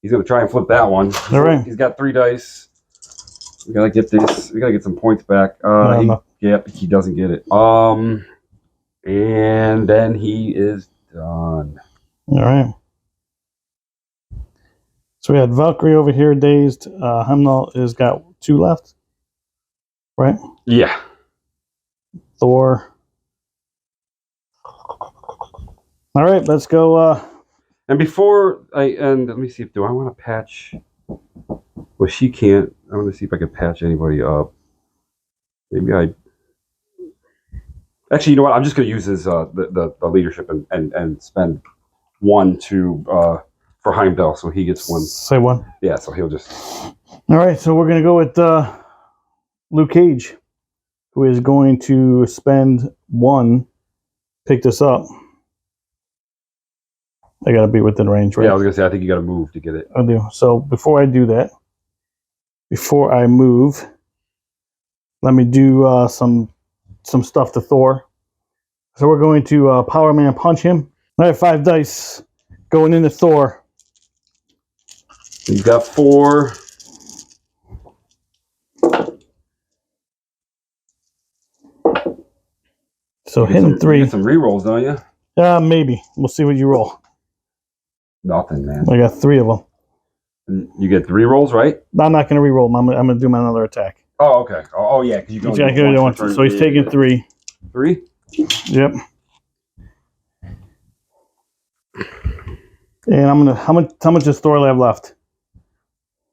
He's going to try and flip that one. All right. He's got 3 dice. We got to get this. We got to get some points back. Yep, he doesn't get it. And then he is done. All right. So we had Valkyrie over here, dazed. Heimdall has got 2 left, right? Yeah. Thor. All right, let's go. And before let me see if do I want to patch. Well, she can't. I want to see if I can patch anybody up. Maybe I. Actually, you know what? I'm just going to use his the leadership and spend 1 to for Heimdall, so he gets 1. Say 1. Yeah, so he'll just. All right, so we're going to go with Luke Cage, who is going to spend 1, pick this up. I got to be within range, right? Yeah, I was going to say I think you got to move to get it. I do. So before I do that, before I move, let me do some stuff to Thor. So we're going to Power Man punch him. I have 5 dice going into Thor. He's got 4. So hitting 3. You get some rerolls, don't you? Maybe. We'll see what you roll. Nothing, man. I got 3 of them. And you get 3 rolls, right? I'm not going to re-roll them. I'm going to do my another attack. Oh, okay. Oh, yeah, because you can only do do one. So he's taking 3. 3? Yep. And I'm gonna. How much does Thor have left?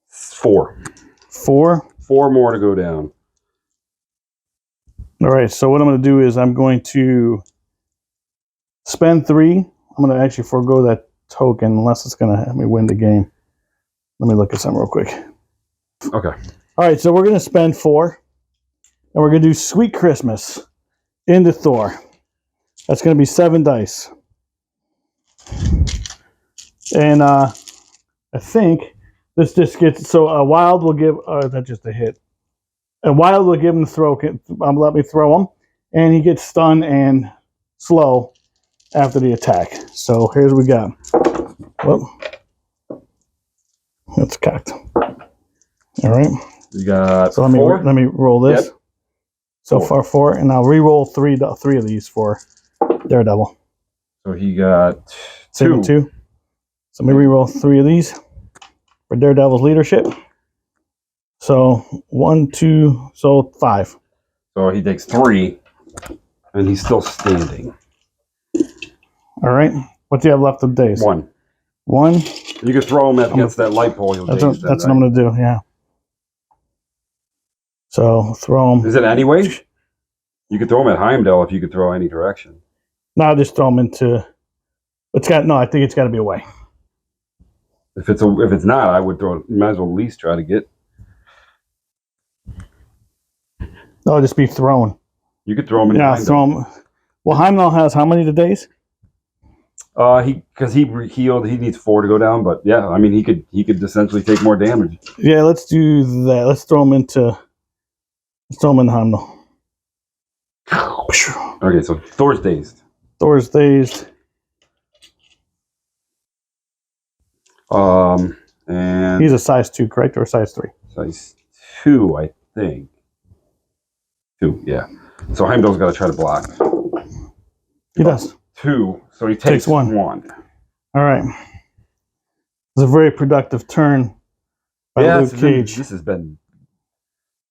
4. 4. 4 more to go down. All right. So what I'm gonna do is I'm going to spend 3. I'm gonna actually forego that token unless it's gonna have me win the game. Let me look at something real quick. Okay. All right. So we're gonna spend 4, and we're gonna do Sweet Christmas into Thor. That's gonna be 7 dice. And I think this just gets so a wild will give that's just a hit. A wild will give him the throw. Let me throw him, and he gets stunned and slow after the attack. So here's what we got. Well, that's cocked. All right. You got. So let me roll this. Yep. So 4, and I'll re-roll 3 of these for Daredevil. So he got 2. 2. So let me re-roll 3 of these for Daredevil's leadership. So 1, 2, so 5. So he takes 3, and he's still standing. All right. What do you have left of days? 1. 1. You can throw him against that light pole. That's what I'm going to do, yeah. So throw him. Is it anyway? You could throw him at Heimdall if you could throw any direction. No, I'll just throw him into. I think it's got to be away. If it's not, I would throw it. You might as well at least try to get. No, it'll just be thrown. You could throw him in. Yeah, throw him. Well, Heimdall has how many days? Because he healed, he needs 4 to go down. But yeah, I mean, he could essentially take more damage. Yeah, let's do that. Let's throw him into Heimdall. Okay, so Thor's dazed. Thor's dazed. And he's a size 2, correct, or size 3? Size 2, I think. 2, yeah. So Heimdall's got to try to block. He does. 2, so he takes 1. All right. It's a very productive turn by Luke Cage. This has been.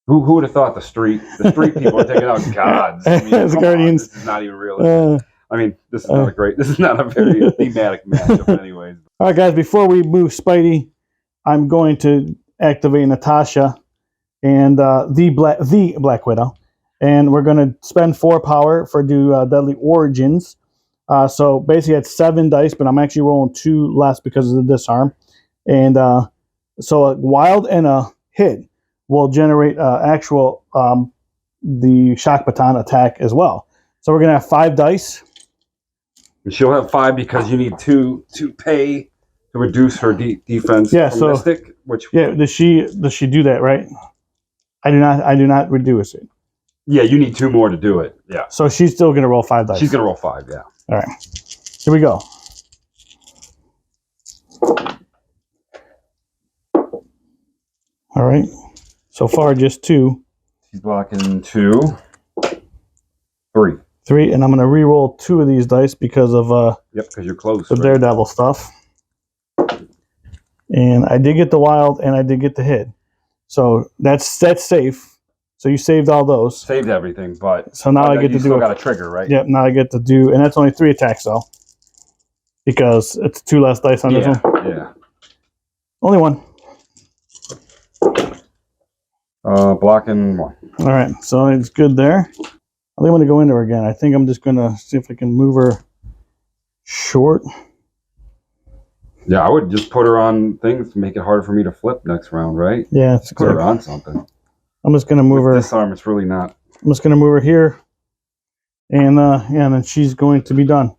Who would have thought the street people are taking out gods? I mean, As Guardians. This is not even real. I mean, this is not this is not a very thematic matchup, anyways. All right, guys. Before we move Spidey, I'm going to activate Natasha and the Black Widow, and we're going to spend 4 power for Deadly Origins. So basically, it's 7 dice, but I'm actually rolling 2 less because of the disarm, and So a wild and a hit will generate actual the shock baton attack as well. So we're gonna have 5 dice. And she'll have 5 because you need 2 to pay to reduce her defense. Yeah. From So Mystic, which does she do that right? I do not reduce it. Yeah, you need 2 more to do it. Yeah. So she's still gonna roll 5 dice. She's gonna roll 5. Yeah. All right. Here we go. All right. So far, just 2. She's blocking 2, 3. 3, and I'm going to re-roll 2 of these dice because of Yep, because you're close. the Daredevil stuff. And I did get the wild, and I did get the hit. So that's safe. So you saved all those. Saved everything, but so now I get to do. Still got a trigger, right? Yep. Now I get to do, and that's only 3 attacks though, because it's 2 less dice on this one. Yeah. Only 1. Blocking 1. All right, so it's good there. I think I'm going to go into her again. I think I'm just going to see if I can move her short. Yeah, I would just put her on things to make it harder for me to flip next round, right? Yeah, it's put her on something. I'm just going to move her. This arm, it's really not. I'm just going to move her here, and and then she's going to be done.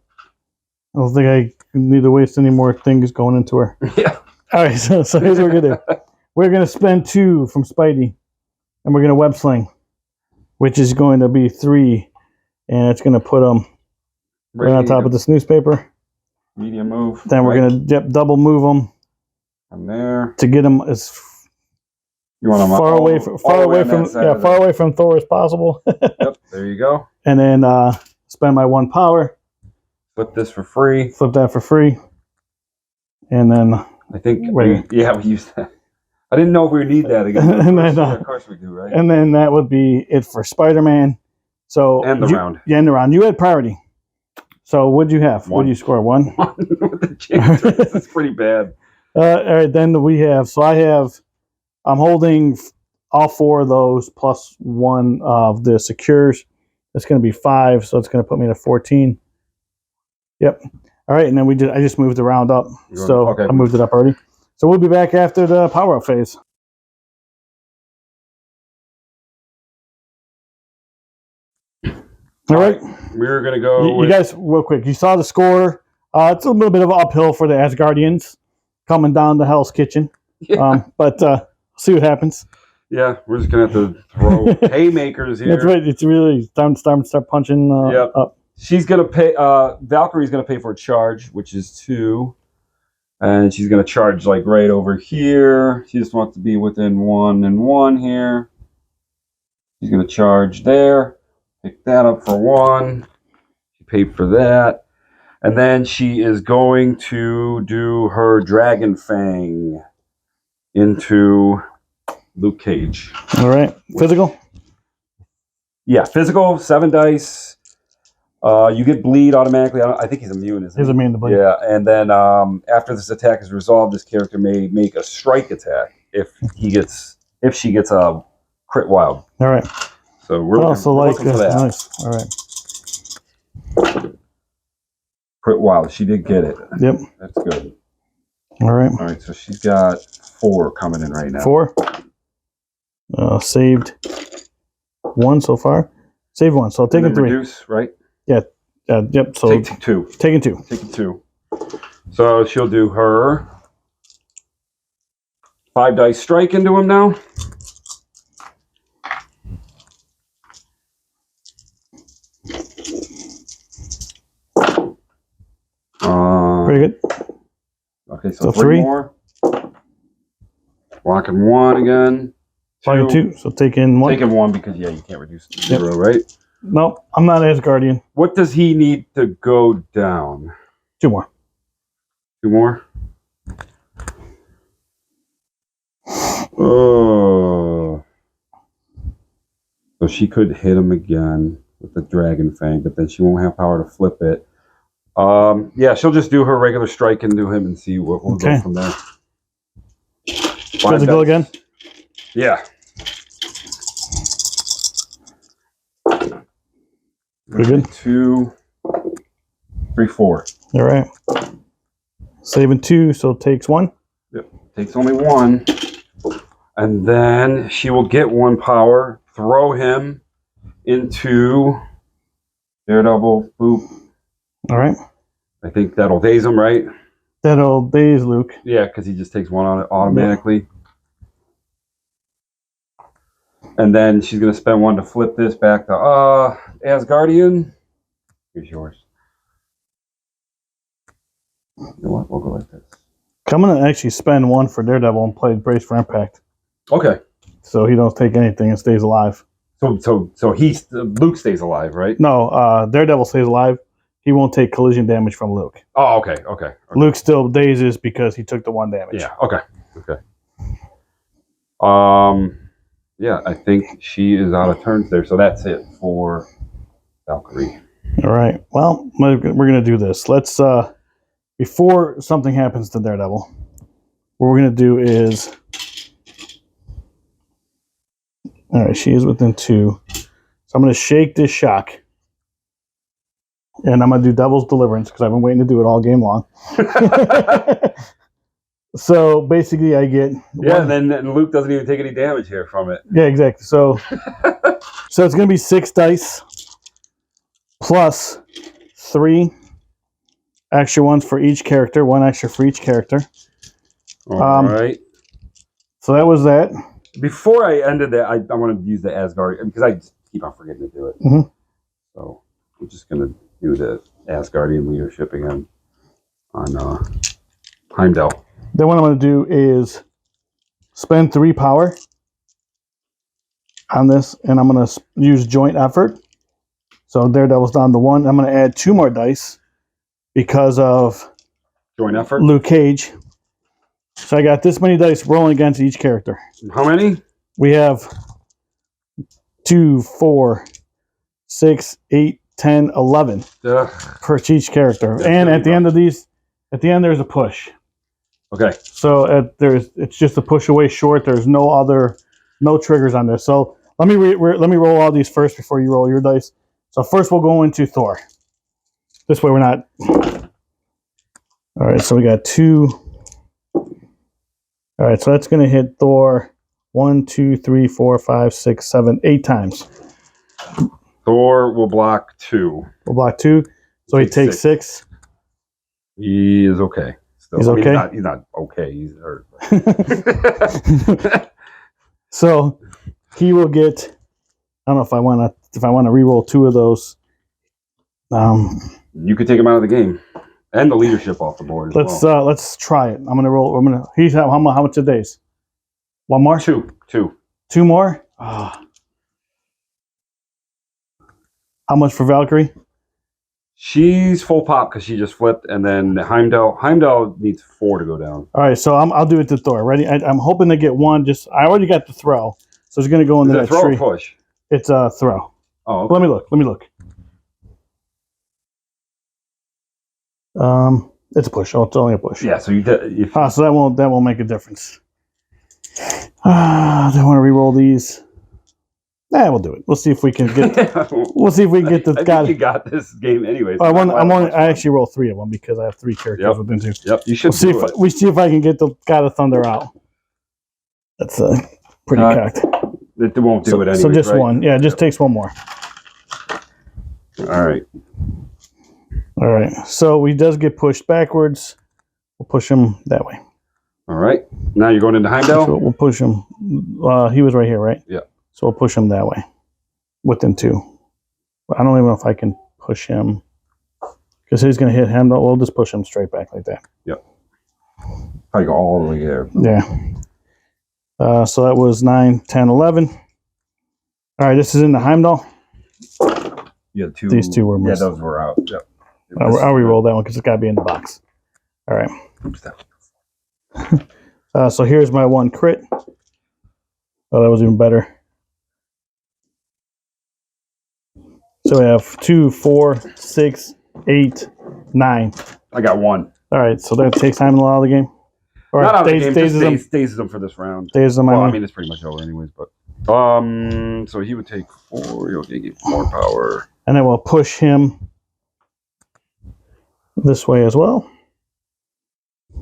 I don't think I need to waste any more things going into her. Yeah. All right, so here's what we're going to do. We're going to spend 2 from Spidey, and we're going to web sling, which is going to be 3, and it's going to put them right on top of this newspaper. Medium move. Then we're going to double move them from there to get them as far away from Thor as possible. Yep, there you go. And then spend my 1 power. Flip this for free. Flip that for free. And then I think we use that. I didn't know if we would need that again. And then, of course we do, right? And then that would be it for Spider-Man. So and the round. Yeah, and the round. You had priority. So what'd you have? 1. What'd you score? 1? 1 with the chances. That's pretty bad. All right, then we have. So I'm holding all 4 of those plus 1 of the secures. That's going to be 5, so it's going to put me to 14. Yep. All right, and then I just moved the round up. So okay. I moved it up already. So we'll be back after the power-up phase. All right. We're going to go. You guys, real quick, you saw the score. It's a little bit of an uphill for the Asgardians coming down to Hell's Kitchen. Yeah. But see what happens. Yeah, we're just going to have to throw haymakers here. That's right. It's really time to start punching up. She's going to pay. Valkyrie's going to pay for a charge, which is 2. And she's going to charge like right over here. She just wants to be within 1 and 1 here. She's going to charge there. Pick that up for 1. She paid for that. And then she is going to do her Dragon Fang into Luke Cage. All right. Physical? Yeah, physical, 7 dice. You get bleed automatically. I think he's immune, isn't he? He's immune to bleed. Yeah, and then after this attack is resolved, this character may make a strike attack if she gets a crit wild. All right. So we're looking for that. Nice. All right. Crit wild. She did get it. Yep. That's good. All right. All right. So she's got 4 coming in right now. 4. Saved 1 so far. Saved 1. So I'll take 3. Reduce, right? Yeah. Yep. So take 2. Taking 2. Taking 2. So she'll do her 5 dice strike into him now. Pretty good. Okay, so 3 more. Blocking 1 again. Blocking 2. So taking 1. Taking 1 because you can't reduce to 0, right? No, I'm not Asgardian. What does he need to go down? 2 more. 2 more. Oh. So she could hit him again with the Dragon Fang, but then she won't have power to flip it. Yeah, she'll just do her regular strike into him and see what we'll go from there. Physical again? Yeah. Pretty good. 2, 3, 4. All right. Saving 2, so it takes 1. Yep. takes only 1. And then she will get 1 power, throw him into Daredevil. Boop. All right. I think that'll daze him, right? That'll daze Luke. Yeah, because he just takes 1 on it automatically. Yeah. And then she's going to spend 1 to flip this back to Asgardian. Here's yours. You know what? We'll go like this. I'm going to actually spend 1 for Daredevil and play Brace for Impact. Okay. So he don't take anything and stays alive. So Luke stays alive, right? No, Daredevil stays alive. He won't take collision damage from Luke. Oh, okay. Luke still dazes because he took the 1 damage. Yeah, okay. Yeah, I think she is out of turns there, so that's it for Valkyrie. All right. Well, we're going to do this. Let's, before something happens to Daredevil, what we're going to do is, all right, she is within 2. So I'm going to shake this shock. And I'm going to do Devil's Deliverance because I've been waiting to do it all game long. So basically I get... Yeah, and then Luke doesn't even take any damage here from it. Yeah, exactly. So it's going to be 6 dice plus 3 extra ones for each character. 1 extra for each character. All right. So that was that. Before I ended that, I want to use the Asgard because I just keep on forgetting to do it. Mm-hmm. So I'm just going to do the Asgardian leadership again on Heimdall. Then what I'm going to do is spend 3 power on this, and I'm going to use joint effort. So Daredevil's down to 1. I'm going to add 2 more dice because of joint effort. Luke Cage. So I got this many dice rolling against each character. How many? We have 2, 4, 6, 8, 10, 11 for each character. That's and at the end of these, at the end there's a push. Okay. So it's just a push away short. There's no triggers on this. So let me roll all these first before you roll your dice. So first we'll go into Thor. This way we're not. All right. So we got 2. All right. So that's going to hit Thor 1, 2, 3, 4, 5, 6, 7, 8 times. Thor will block 2. We'll block 2. So he takes 6. He is okay. Still. He's okay? He's not okay. He's hurt. So he will get. I don't know if I want to re-roll 2 of those. You could take him out of the game and the leadership off the board. Let's try it. I'm gonna roll. He's how much a days? 1 more? 2. 2 more? Oh. How much for Valkyrie? She's full pop because she just flipped, and then Heimdall needs 4 to go down. All right, so I'll do it to Thor. Ready? I'm hoping to get 1. I already got the throw, so it's going to go into that throw tree. Or push? It's a throw. Oh, okay. Let me look. It's a push. Oh, it's only a push. Yeah. So so that won't make a difference. Do I want to re-roll these? Nah, we'll do it. We'll see if we can get. We'll see if we can get the. I think you got this game anyway. So I actually roll 3 of them because I have 3 characters within 2. Yep, you should. We'll see if I can get the God of Thunder out. That's pretty cocked. It won't do it anyway. So just 1. Yeah, it just takes 1 more. All right. All right. So he does get pushed backwards. We'll push him that way. All right. Now you're going into Heimdall? So we'll push him. He was right here, right? Yeah. So we'll push him that way. Within 2. I don't even know if I can push him. Because he's going to hit him. We'll just push him straight back like that. Yep. Probably go all the way there. Yeah. So that was 9, 10, 11. All right. This is in the Heimdall. Yeah, 2. These 2 were missed. Yeah, those were out. Yep. I'll re-roll that one because it's got to be in the box. All right. So here's my 1 crit. Oh, that was even better. So we have 2, 4, 6, 8, 9. I got 1. All right, so that takes time in out of the game. Or not out of the game, dazes them for this round. Dazes them. Well, I mean, it's pretty much over anyways. But so he would take 4. He'll get 4 power, and then we'll push him this way as well.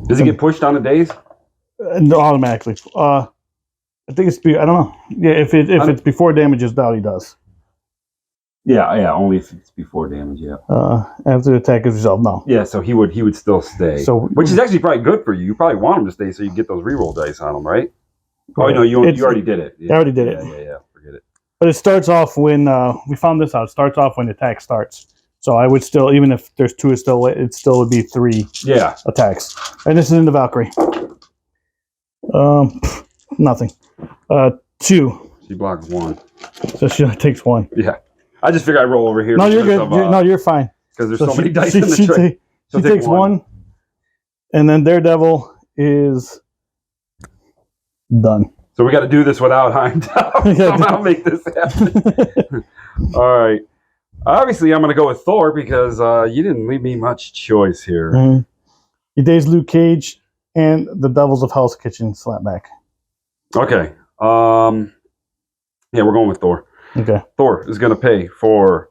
Does he get pushed on the days? automatically. I think it's. I don't know. Yeah, if it's before damage is out, he does. Yeah, only if it's before damage. Yeah. After the attack is resolved, no. Yeah, so he would still stay. So, which is actually probably good for you. You probably want him to stay so you get those reroll dice on him, right? Oh no, you already did it. Yeah, I already did it. Yeah. Forget it. But it starts off when we found this out. It starts off when the attack starts. So I would still, even if there's two, it still would be 3 attacks. And this is in the Valkyrie. Nothing. 2. She blocks 1. So she only takes 1. Yeah. I just figured I'd roll over here. No, you're good. You're fine. Because there's so many dice in the tray. She takes 1. And then Daredevil is done. So we got to do this without Heimdall. Somehow make this happen. All right. Obviously, I'm going to go with Thor because you didn't leave me much choice here. Mm-hmm. He days Luke Cage and the Devils of Hell's Kitchen slapback. Okay. Yeah, we're going with Thor. Okay. Thor is going to pay for.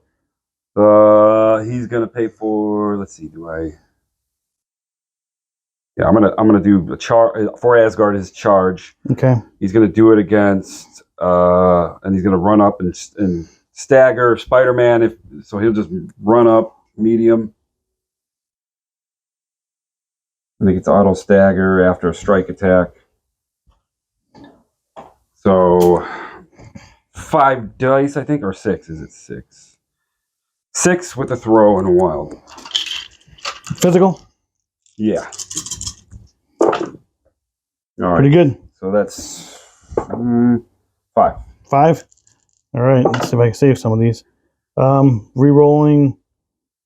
He's going to pay for. Let's see. Do I? Yeah, I'm gonna do a charge for Asgard. His charge. Okay. He's gonna do it against, and he's gonna run up and stagger Spider-Man. So he'll just run up medium. I think it's auto stagger after a strike attack. So 5 dice, I think, or 6. Is it 6? 6 with a throw and a wild. Physical. Yeah. All right. Pretty good. So that's 5. 5? All right. Let's see if I can save some of these. Re-rolling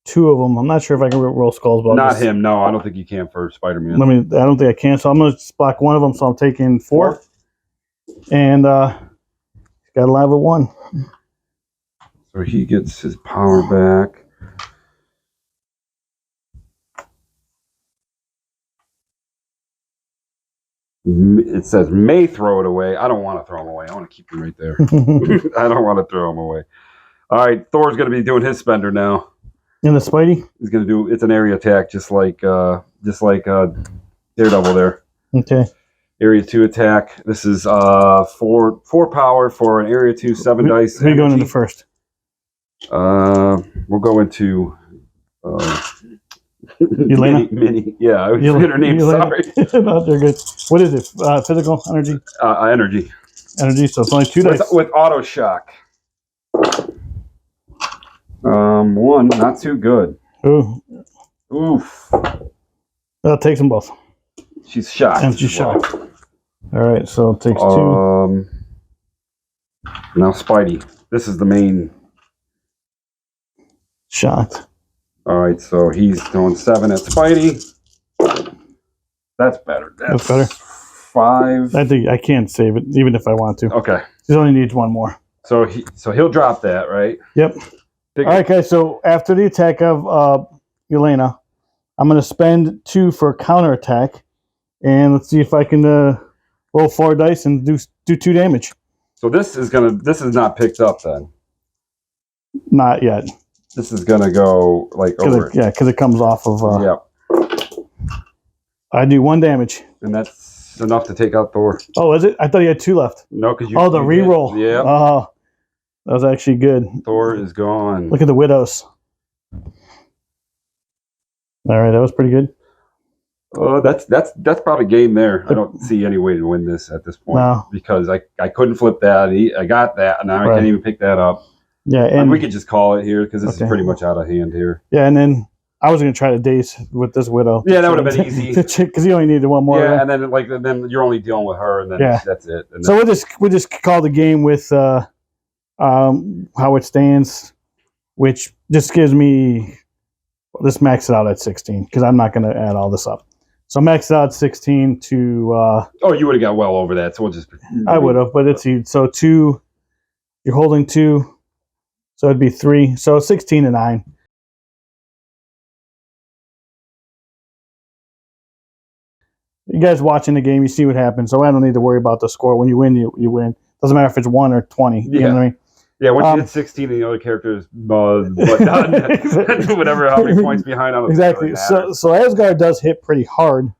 2 of them. I'm not sure if I can roll skulls. But not him. No, I don't think you can for Spider-Man. I don't think I can. So I'm going to block 1 of them. So I'm taking 4. And he's got a live at 1. So he gets his power back. It says may throw it away. I don't want to throw him away. I want to keep him right there. I don't want to throw him away. All right, Thor's going to be doing his spender now. And the Spidey? He's going to do. It's an area attack, just like Daredevil there. Okay. Area 2 attack. This is 4 power for an area 2 7 dice. Who are you going into first? We'll go into. Elena? Mini. Yeah, I forget her name. Sorry. No, they're good. What is it? Physical energy? Energy. Energy, so it's only 2 dice. With auto shock. 1, not too good. Ooh. Oof. Well, it takes them both. She's shocked. And she's shocked. All right, so it takes 2. Now Spidey. This is the main. Shocked. All right, so he's doing 7 at Spidey. That's better. That's better. 5. I think I can't save it, even if I want to. Okay. He only needs 1 more. So he'll drop that, right? Yep. All right, guys. So after the attack of Elena, I'm going to spend 2 for counterattack, and let's see if I can roll 4 dice and do 2 damage. So this is not picked up then. Not yet. This is gonna go like over. Because it comes off of. Yep. I do 1 damage. And that's enough to take out Thor. Oh, is it? I thought you had 2 left. No, because you. Oh, the reroll. Yeah. Oh, that was actually good. Thor is gone. Look at the widows. All right, that was pretty good. That's probably game there. I don't see any way to win this at this point. No. Because I couldn't flip that. I got that, and now I can't even pick that up. Yeah, and we could just call it here because this is pretty much out of hand here. Yeah, and then I was going to try to daze with this widow. Yeah, that would have been easy. Because you only needed 1 more. Yeah, and then you're only dealing with her, and then that's it. And so we'll just call the game with how it stands, which just gives me. Let's max it out at 16 because I'm not going to add all this up. So max it out at 16 to. You would have got well over that, so we'll just. I would have, but it's so 2. You're holding 2. So it'd be 3. So 16 to 9. You guys watching the game, you see what happens. So I don't need to worry about the score. When you win, you win. Doesn't matter if it's 1 or 20. You know what I mean? Yeah, once you hit 16 and the other characters, whatever, how many points behind on it. Exactly. So Asgard does hit pretty hard.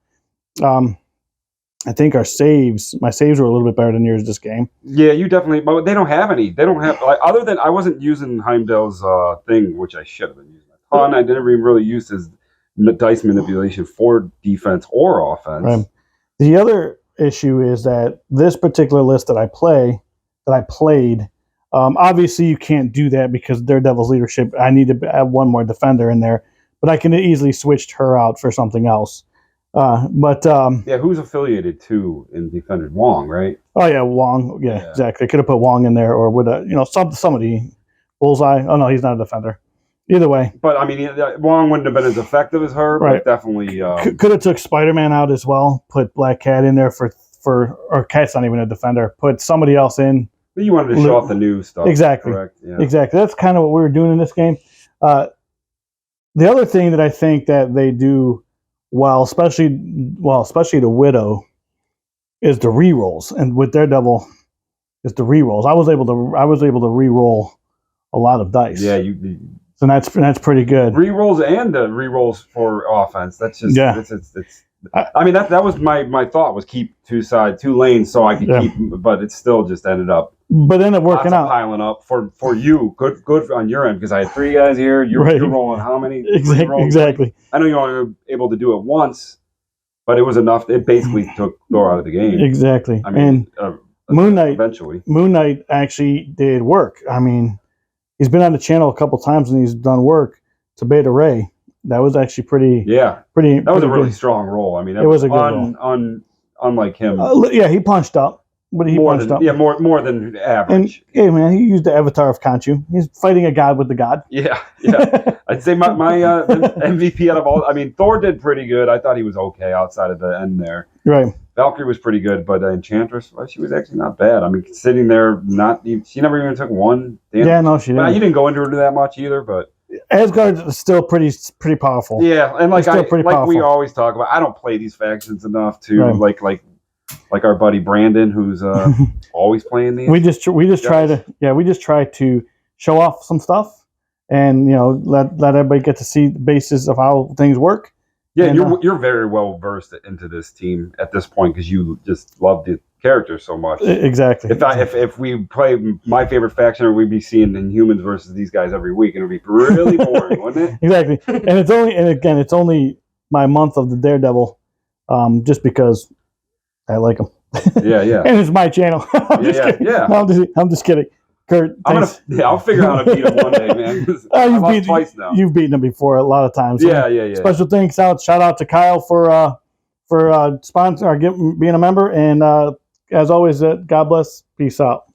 I think my saves were a little bit better than yours this game. Yeah, you definitely. But they don't have any. They don't have like other than I wasn't using Heimdall's thing, which I should have been using a ton. I didn't even really use his dice manipulation for defense or offense. Right. The other issue is that this particular list that I played, obviously you can't do that because Daredevil's leadership. I need to have one more defender in there, but I can easily switch her out for something else. Yeah, who's affiliated to in Defender? Wong, right? Oh yeah, Wong. Yeah, exactly. I could have put Wong in there, or would somebody Bullseye. Oh no, he's not a defender. Either way. But I mean, Wong wouldn't have been as effective as her, right. But definitely could have took Spider-Man out as well. Put Black Cat in there for or Cat's not even a defender. Put somebody else in. But you wanted to show off the new stuff. Exactly. Correct. Yeah. Exactly. That's kind of what we were doing in this game. The other thing that I think that they do well, especially the Widow, is the rerolls, and with Daredevil, is the rerolls. I was able to reroll a lot of dice. Yeah, so that's pretty good. Rerolls and the rerolls for offense. That's just it's I mean that was my thought was keep two lanes so I could keep, but it still just ended up. But ended up working out, piling up for you. Good on your end because I had 3 guys here. You're rolling how many? Exactly. I know you only were able to do it once, but it was enough. It basically took Thor out of the game. Exactly. I mean, Moon Knight eventually. Moon Knight actually did work. I mean, he's been on the channel a couple times and he's done work to Beta Ray. That was actually pretty. Yeah, pretty. That was pretty a really good. strong roll. I mean, it was a good roll. Unlike him. Yeah, he punched up, but he punched up. Yeah, more than average. And hey, man, he used the avatar of Khonshu. He's fighting a god with the god. Yeah. I'd say my MVP out of all. I mean, Thor did pretty good. I thought he was okay outside of the end there. Right. Valkyrie was pretty good, but Enchantress, well, she was actually not bad. I mean, sitting there, she never even took one damage. Yeah, no, she didn't. Well, you didn't go into her that much either, but Asgard is still pretty powerful. Yeah, and like we always talk about, I don't play these factions enough to like our buddy Brandon, who's always playing these. We just try to show off some stuff, and let everybody get to see the basis of how things work. Yeah, and you're very well versed into this team at this point because you just love the characters so much. Exactly. If we play my favorite faction, we'd be seeing Inhumans versus these guys every week, and it'd be really boring, wouldn't it? Exactly. And it's only my month of the Daredevil, just because I like him. Yeah. And it's my channel. I'm just kidding. Kurt, I'll figure out how to beat him one day, man. I've lost twice now. You've beaten him before a lot of times. Yeah. Special thanks shout out to Kyle for sponsor or being a member, and as always, God bless. Peace out.